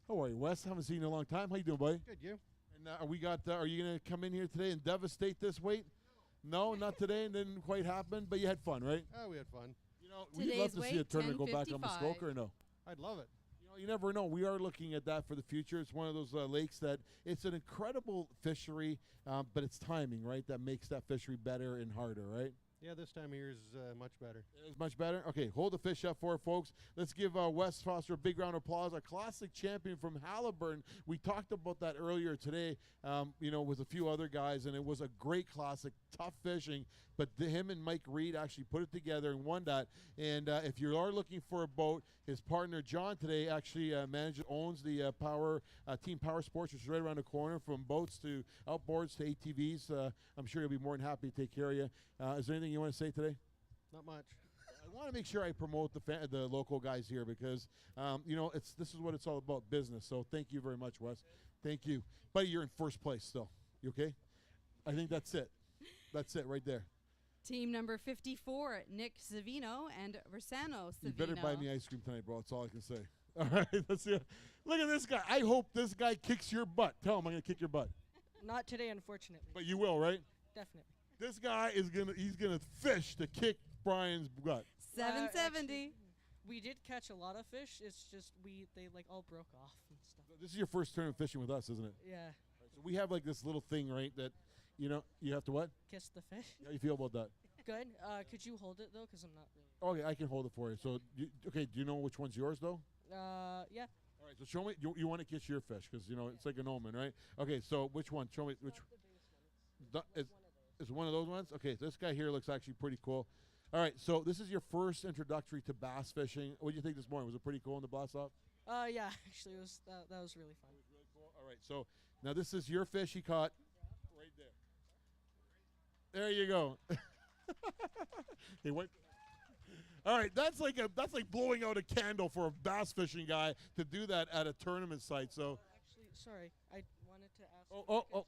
How are you, Wes? Haven't seen you in a long time. How you doing, buddy? Good, you? And are you going to come in here today and devastate this weight? No, not today. It didn't quite happen, but you had fun, right? Oh, we had fun. You know, we'd love to see a tournament go back on Muskoka or no? I'd love it. You know, you never know. We are looking at that for the future. It's one of those lakes that it's an incredible fishery, but it's timing, right? That makes that fishery better and harder, right? Yeah, this time of year is much better. It's much better? Okay, hold the fish up for it, folks. Let's give Wes Foster a big round of applause. A classic champion from Halliburton. We talked about that earlier today, you know, with a few other guys, and it was a great classic, tough fishing. But him and Mike Reed actually put it together and won that. And if you are looking for a boat, his partner John today actually owns the Team Power Sports, which is right around the corner, from boats to outboards to ATVs. I'm sure he'll be more than happy to take care of you. Is there anything you want to say today? Not much. I want to make sure I promote the local guys here because, you know, this is what it's all about, business. So thank you very much, Wes. Thank you. Buddy, you're in first place still. You okay? I think that's it. That's it right there. Team number 54, Nick Savino and Versano Savino. You better buy me ice cream tonight, bro. That's all I can say. All right, let's see. Look at this guy. I hope this guy kicks your butt. Tell him I'm going to kick your butt. Not today, unfortunately. But you will, right? Definitely. This guy he's gonna fish to kick Brian's butt. 770. Actually, we did catch a lot of fish. It's just they like all broke off and stuff. This is your first tournament fishing with us, isn't it? Yeah. Right, so we have like this little thing, right? That you know you have to what? Kiss the fish. How you feel about that? Good. Could you hold it though? Cause I'm not really. Okay, I can hold it for you. So, okay, do you know which one's yours though? Yeah. All right, so show me. You want to kiss your fish because you know it's like an omen, right? Okay, so which one? Show me which. Is one of those ones? Okay, this guy here looks actually pretty cool. All right, so this is your first introductory to bass fishing. What do you think this morning? Was it pretty cool in the blast off? Yeah. Actually, it was that was really fun. It was really cool. All right, so now this is your fish he caught right there. There you go. Hey, what? All right, that's like blowing out a candle for a bass fishing guy to do that at a tournament site. So. Actually, sorry, I wanted to ask. Oh.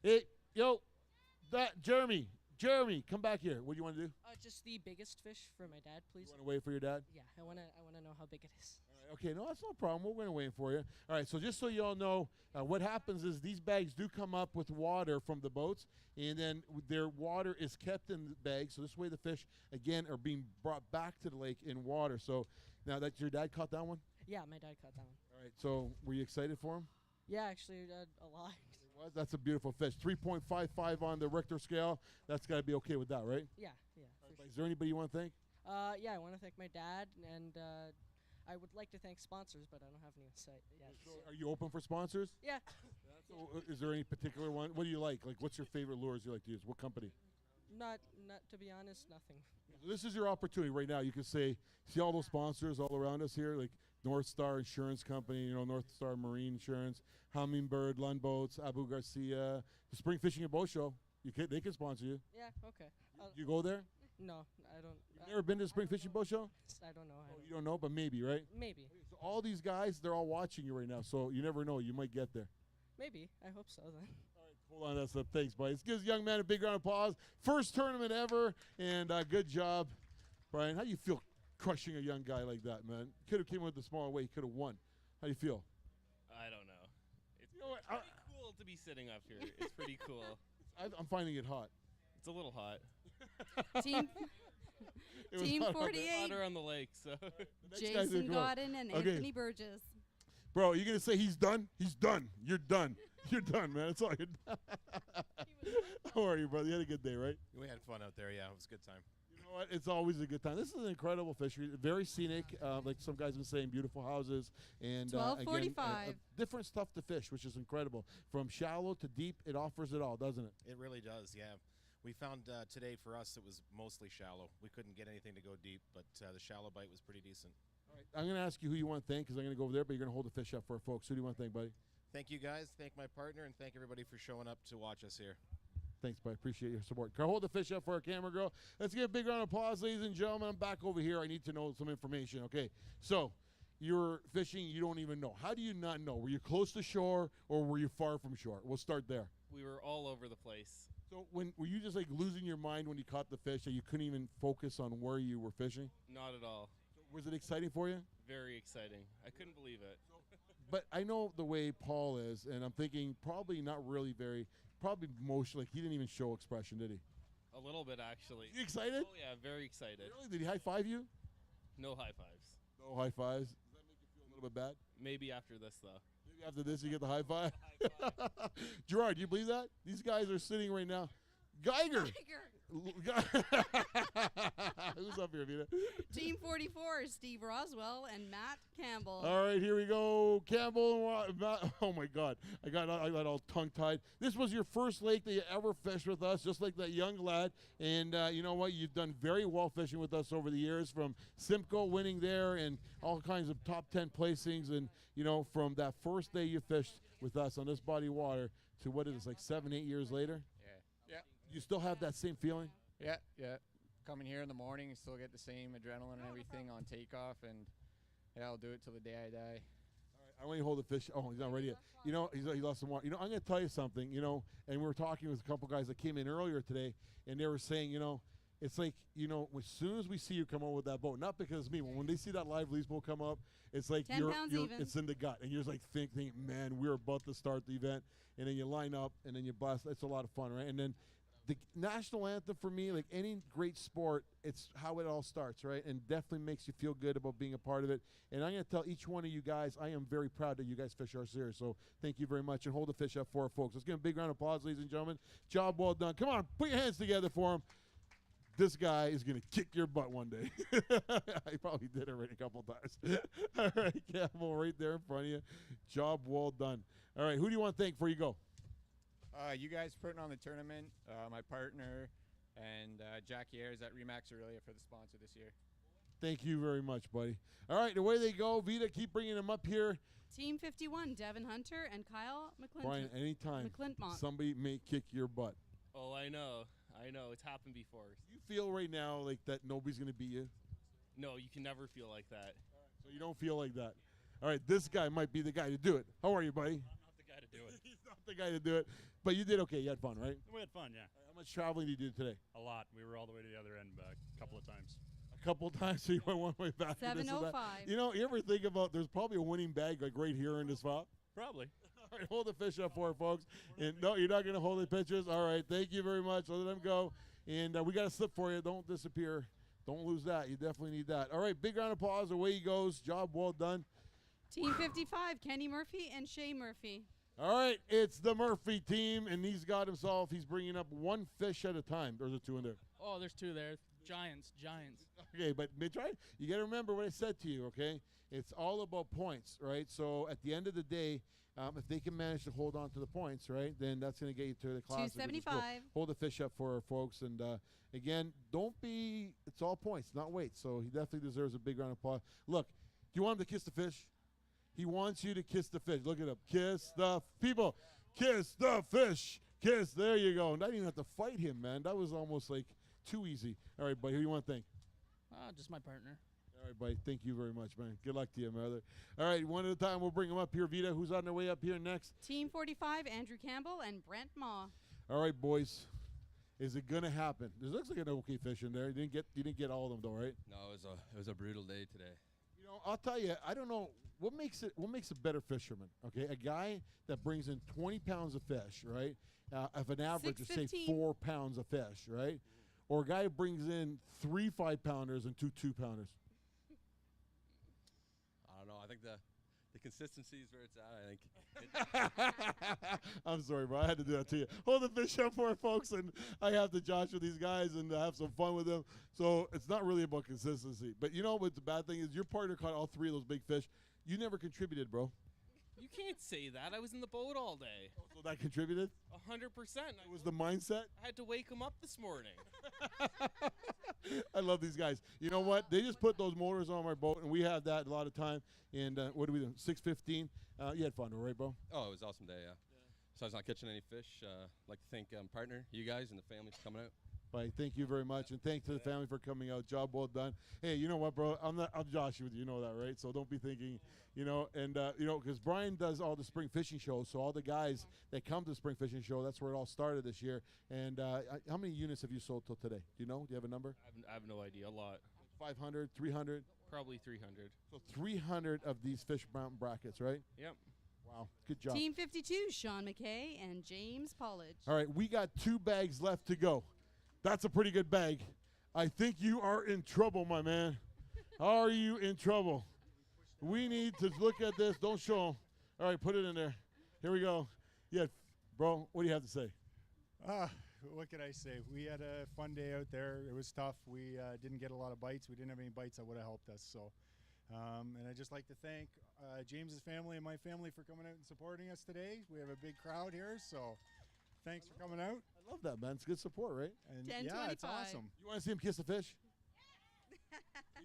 Hey, yo, Jeremy, come back here. What do you want to do? Just the biggest fish for my dad, please. You want to wait for your dad? Yeah, I wanna know how big it is. All right, okay, no, that's no problem. We're going to wait for you. All right, so just so you all know, what happens is these bags do come up with water from the boats, and then their water is kept in the bag. So this way the fish, again, are being brought back to the lake in water. So now that your dad caught that one? Yeah, my dad caught that one. All right, so were you excited for him? Yeah, actually, a lot. That's a beautiful fish. 3.55 on the Richter scale. That's got to be okay with that, right? Yeah. Right, is there anybody you want to thank? Yeah, I want to thank my dad, and I would like to thank sponsors, but I don't have any insight yet. Are you open for sponsors? Yeah. So, is there any particular one? What do you like? Like, what's your favorite lures you like to use? What company? Not to be honest, nothing. So this is your opportunity right now. You can say, see all those sponsors all around us here, like North Star Insurance Company, North Star Marine Insurance, Hummingbird, Lund Boats, Abu Garcia, the Spring Fishing and Boat Show. They can sponsor you. Yeah, okay. You go there? No, I don't. You've never been to the Spring Fishing Boat Show? I don't know. You don't know, but maybe, right? Maybe. So all these guys, they're all watching you right now, so you never know. You might get there. Maybe. I hope so then. Hold on, that's a thanks, buddy. Let's give this young man a big round of applause. First tournament ever, and good job, Brian. How do you feel crushing a young guy like that, man? Could have came with the smaller weight. Could have won. How do you feel? I don't know. It's pretty cool to be sitting up here. It's pretty cool. I'm finding it hot. It's a little hot. Team 48. Hotter on the lake, so. Jason Godden and Anthony Burgess. Bro, are you going to say he's done? He's done. You're done. You're done, man. That's all you're done. How are you, brother? You had a good day, right? We had fun out there, yeah. It was a good time. You know what? It's always a good time. This is an incredible fishery. Very scenic, like some guys have been saying, beautiful houses. And 1245. Different stuff to fish, which is incredible. From shallow to deep, it offers it all, doesn't it? It really does, yeah. We found today for us it was mostly shallow. We couldn't get anything to go deep, but the shallow bite was pretty decent. All right, I'm going to ask you who you want to thank because I'm going to go over there, but you're going to hold the fish up for our folks. Who do you want to thank, buddy? Thank you, guys. Thank my partner, and thank everybody for showing up to watch us here. Thanks, buddy. Appreciate your support. Can I hold the fish up for our camera girl? Let's give a big round of applause, ladies and gentlemen. I'm back over here. I need to know some information. Okay, so you're fishing. You don't even know. How do you not know? Were you close to shore or were you far from shore? We'll start there. We were all over the place. So were you just like losing your mind when you caught the fish that you couldn't even focus on where you were fishing? Not at all. So was it exciting for you? Very exciting. I couldn't believe it. But I know the way Paul is, and I'm thinking probably not really probably emotional. Like he didn't even show expression, did he? A little bit, actually. You excited? Oh, yeah, very excited. Really? Did he high-five you? No high fives. No high fives? Does that make you feel a little bit bad? Maybe after this, though. Maybe after this you get the high five? Gerard, do you believe that? These guys are sitting right now. Geiger! Who's up here, Vita? Team 44 is Steve Roswell and Matt Campbell. All right, here we go. Campbell and Matt. Oh, my God. I got all tongue-tied. This was your first lake that you ever fished with us, just like that young lad. And you know what? You've done very well fishing with us over the years, from Simcoe winning there and all kinds of top 10 placings. And, from that first day you fished with us on this body of water to what is it, like 7, 8 years later? Yeah. You still have that same feeling? Yeah. Coming here in the morning, still get the same adrenaline and everything on takeoff, and yeah, I'll do it till the day I die. All right, I want you to hold the fish. Oh, he's not ready yet. He lost some water. I'm going to tell you something, and we were talking with a couple guys that came in earlier today, and they were saying, it's like, as soon as we see you come over with that boat, not because of me, when they see that live lease boat come up, it's like 10 pounds even. It's in the gut, and you're just like thinking, man, we're about to start the event, and then you line up, and then you blast. It's a lot of fun, right? And then the national anthem for me, like any great sport, it's how it all starts, right? And definitely makes you feel good about being a part of it. And I'm going to tell each one of you guys, I am very proud that you guys fish our series. So thank you very much, and hold the fish up for our folks. Let's give them a big round of applause, ladies and gentlemen. Job well done. Come on, put your hands together for them. this guy is going to kick your butt one day. I probably did already a couple times. All right, Campbell, right there in front of you. Job well done. All right, who do you want to thank before you go? You guys putting on the tournament, my partner, and Jackie Ayers at Remax Aurelia for the sponsor this year. Thank you very much, buddy. All right, away they go. Vita, keep bringing them up here. Team 51, Devin Hunter and Kyle McClinton. Brian, anytime McClintmont. somebody may kick your butt. Oh, I know. It's happened before. You feel right now like that nobody's going to beat you? No, you can never feel like that. So you don't feel like that. All right, this guy might be the guy to do it. How are you, buddy? I'm not the guy to do it. He's not the guy to do it. But you did okay. You had fun, right? We had fun, yeah. How much traveling did you do today? A lot. We were all the way to the other end a couple of times. A couple times, so you went one way back. 7:05. You know, you ever think about there's probably a winning bag like right here in this spot? Probably. All right, hold the fish up for it, folks. And no, you're not going to hold the pitches. All right, thank you very much. Let them go. And we got a slip for you. Don't disappear. Don't lose that. You definitely need that. All right, big round of applause. Away he goes. Job well done. Team 55, Kenny Murphy and Shay Murphy. All right, it's the Murphy team, and he's bringing up one fish at a time. There's a two in there. Oh, there's two there. Giants. Okay, but you got to remember what I said to you, okay? It's all about points, right? So at the end of the day, if they can manage to hold on to the points, right, then that's going to get you to the classic. 275. Hold the fish up for our folks. And, again, it's all points, not weight. So he definitely deserves a big round of applause. Look, do you want him to kiss the fish? He wants you to kiss the fish. Look at him. Kiss the people. Kiss the fish. Kiss. There you go. And I didn't even have to fight him, man. That was almost like too easy. All right, buddy, who do you want to thank? Just my partner. All right, buddy. Thank you very much, man. Good luck to you, brother. All right, one at a time. We'll bring them up here. Vita, who's on their way up here next? Team 45, Andrew Campbell and Brent Maw. All right, boys. Is it gonna happen? There looks like an okay fish in there. You didn't get all of them though, right? No, it was a brutal day today. You know, I'll tell you. I don't know what makes a better fisherman. Okay, a guy that brings in 20 pounds of fish, right? Of an average of say 4 pounds of fish, right? Or a guy who brings in 3 5-pounders and 2 2-pounders. I don't know. I think the consistency is where it's at. I think. I'm sorry, bro. I had to do that to you. Hold the fish up for it, folks, and I have to josh with these guys and have some fun with them. So it's not really about consistency. But you know what the bad thing is? Your partner caught all 3 of those big fish. You never contributed, bro. You can't say that. I was in the boat all day. So that contributed? 100%. It was the mindset? I had to wake him up this morning. I love these guys. You know what? They just put those motors on my boat, and we had that a lot of time. And what do we do? 6:15. You had fun, right, bro? Oh, it was an awesome day, yeah. So I was not catching any fish. I'd like to thank partner, you guys, and the family for coming out. Bye. Thank you very much, and thanks to the family for coming out. Job well done. Hey, you know what, bro? I'm Josh with you. You know that, right? So don't be thinking, because Brian does all the spring fishing shows. So all the guys that come to the spring fishing show, that's where it all started this year. And how many units have you sold till today? Do you know? Do you have a number? I have no idea. A lot. 500, 300? Probably 300. So 300 of these fish mountain brackets, right? Yep. Wow. Good job. Team 52, Sean McKay and James Pollage. All right, we got 2 bags left to go. That's a pretty good bag. I think you are in trouble, my man. Are you in trouble? We need to look at this. Don't show them. All right, put it in there. Here we go. Yeah, bro, what do you have to say? What could I say? We had a fun day out there. It was tough. We didn't get a lot of bites. We didn't have any bites that would have helped us. So, and I'd just like to thank James's family and my family for coming out and supporting us today. We have a big crowd here, so thanks for coming out. I love that, man. It's good support, right? And yeah, it's awesome. You want to see him kiss the fish?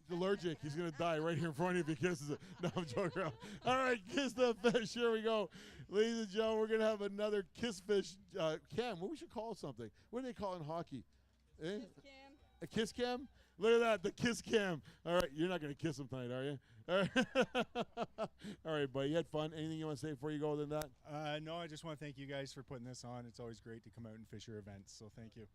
He's allergic. He's going to die right here in front of you if he kisses it. No, I'm joking around. All right, kiss the fish. Here we go. Ladies and gentlemen, we're going to have another kiss fish cam. What we should call something. What do they call it in hockey? Kiss cam. A kiss cam? Look at that, the kiss cam. All right, you're not going to kiss him tonight, are you? All right, all right, buddy. You had fun. Anything you want to say before you go other than that? No, I just want to thank you guys for putting this on. It's always great to come out and fish your events, so thank you.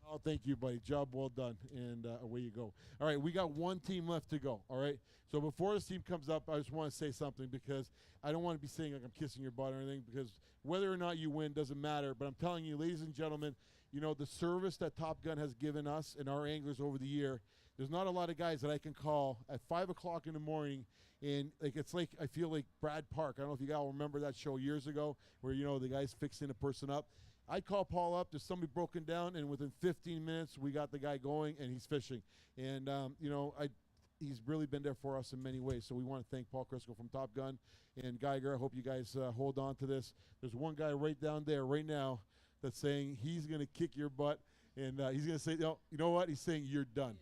Oh, thank you, buddy. Job well done, and away you go. All right, we got one team left to go, all right? So before this team comes up, I just want to say something because I don't want to be saying like I'm kissing your butt or anything because whether or not you win doesn't matter, but I'm telling you, ladies and gentlemen, you know, the service that Top Gun has given us and our anglers over the year, there's not a lot of guys that I can call at 5 o'clock in the morning and it's like I feel like Brad Park. I don't know if you guys remember that show years ago where, you know, the guy's fixing a person up. I call Paul up. There's somebody broken down, and within 15 minutes, we got the guy going, and he's fishing. And, he's really been there for us in many ways. So we want to thank Paul Crisco from Top Gun and Geiger. I hope you guys hold on to this. There's one guy right down there right now that's saying he's going to kick your butt, and he's going to say, you know what? He's saying you're done.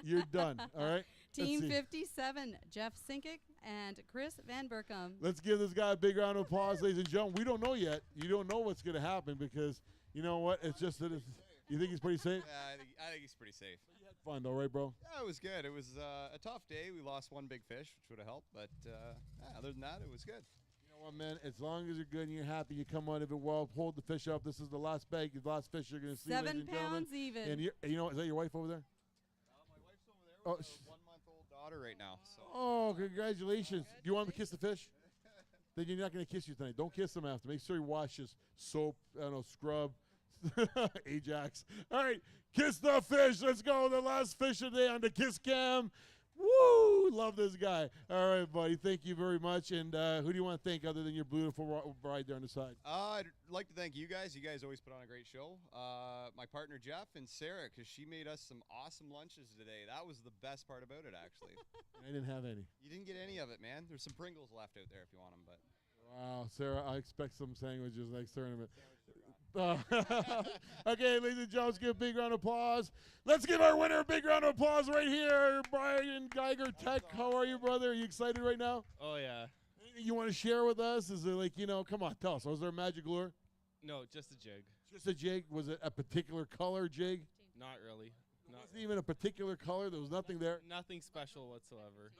You're done, all right? Team 57, Jeff Sinkic and Chris Van Berkom. Let's give this guy a big round of applause, ladies and gentlemen. We don't know yet. You don't know what's going to happen because, you know what? It's just that you think he's pretty safe? Yeah, I think he's pretty safe. Fun though, right, bro? Yeah, it was good. It was a tough day. We lost one big fish, which would have helped, but other than that, it was good. You know what, man? As long as you're good and you're happy, you come out of it well. Hold the fish up. This is the last bag, the last fish you're going to see, 7 ladies and gentlemen. pounds even. And you know, is that your wife over there? My wife's over there with a 1-month-old daughter right now. So. Oh, congratulations. Do you want him to kiss the fish? Then you're not going to kiss you tonight. Don't kiss him after. Make sure he washes soap, scrub. Ajax. All right, kiss the fish. Let's go. The last fish of the day on the Kiss Cam. Woo! Love this guy. All right, buddy. Thank you very much. And who do you want to thank other than your beautiful bride there on the side? I'd like to thank you guys. You guys always put on a great show. My partner Jeff and Sarah, because she made us some awesome lunches today. That was the best part about it, actually. I didn't have any. You didn't get any of it, man. There's some Pringles left out there if you want them, but. Wow, Sarah, I expect some sandwiches next tournament. Okay, ladies and gentlemen, let's give a big round of applause. Let's give our winner a big round of applause right here. Brian Geiger Tech, how are you, brother? Are you excited right now? Oh, yeah. Anything you want to share with us? Is it come on, tell us. Was there a magic lure? No, just a jig. Just a jig? Was it a particular color jig? Not really. It wasn't even a particular color? There was nothing there? Nothing special whatsoever.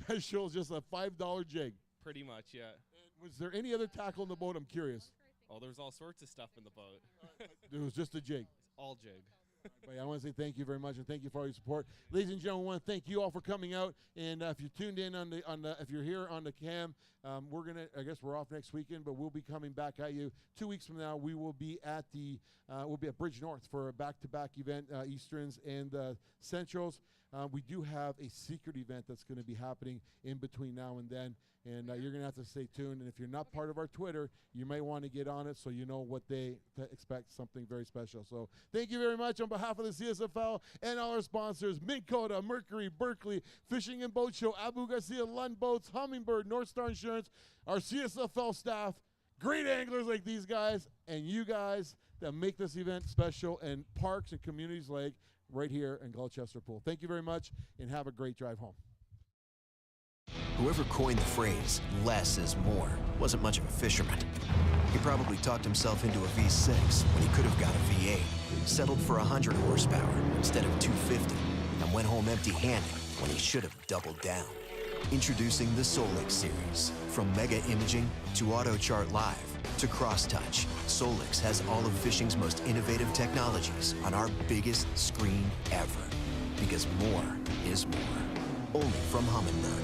Special, just a $5 jig. Pretty much, yeah. And was there any other tackle in the boat? I'm curious. Oh, there was all sorts of stuff in the boat. It was just a jig. All jig. Right, I want to say thank you very much, and thank you for all your support, ladies and gentlemen. I want to thank you all for coming out. And if you tuned in if you're here on the cam, I guess we're off next weekend, but we'll be coming back at you 2 weeks from now. We will be at Bridge North for a back-to-back event, Easterns and Centrals. We do have a secret event that's going to be happening in between now and then, and you're going to have to stay tuned. And if you're not part of our Twitter, you might want to get on it so you know what they expect, something very special. So thank you very much on behalf of the CSFL and all our sponsors, Minn Kota, Mercury, Berkeley, Fishing and Boat Show, Abu Garcia, Lund Boats, Humminbird, North Star Insurance, our CSFL staff, great anglers like these guys, and you guys that make this event special, and Parks and Communities Lake right here in Gloucester Pool. Thank you very much, and have a great drive home. Whoever coined the phrase, less is more, wasn't much of a fisherman. He probably talked himself into a V6 when he could have got a V8, settled for 100 horsepower instead of 250, and went home empty-handed when he should have doubled down. Introducing the Solix series. From Mega Imaging to AutoChart Live to CrossTouch, Solix has all of fishing's most innovative technologies on our biggest screen ever. Because more is more. Only from Humminbird.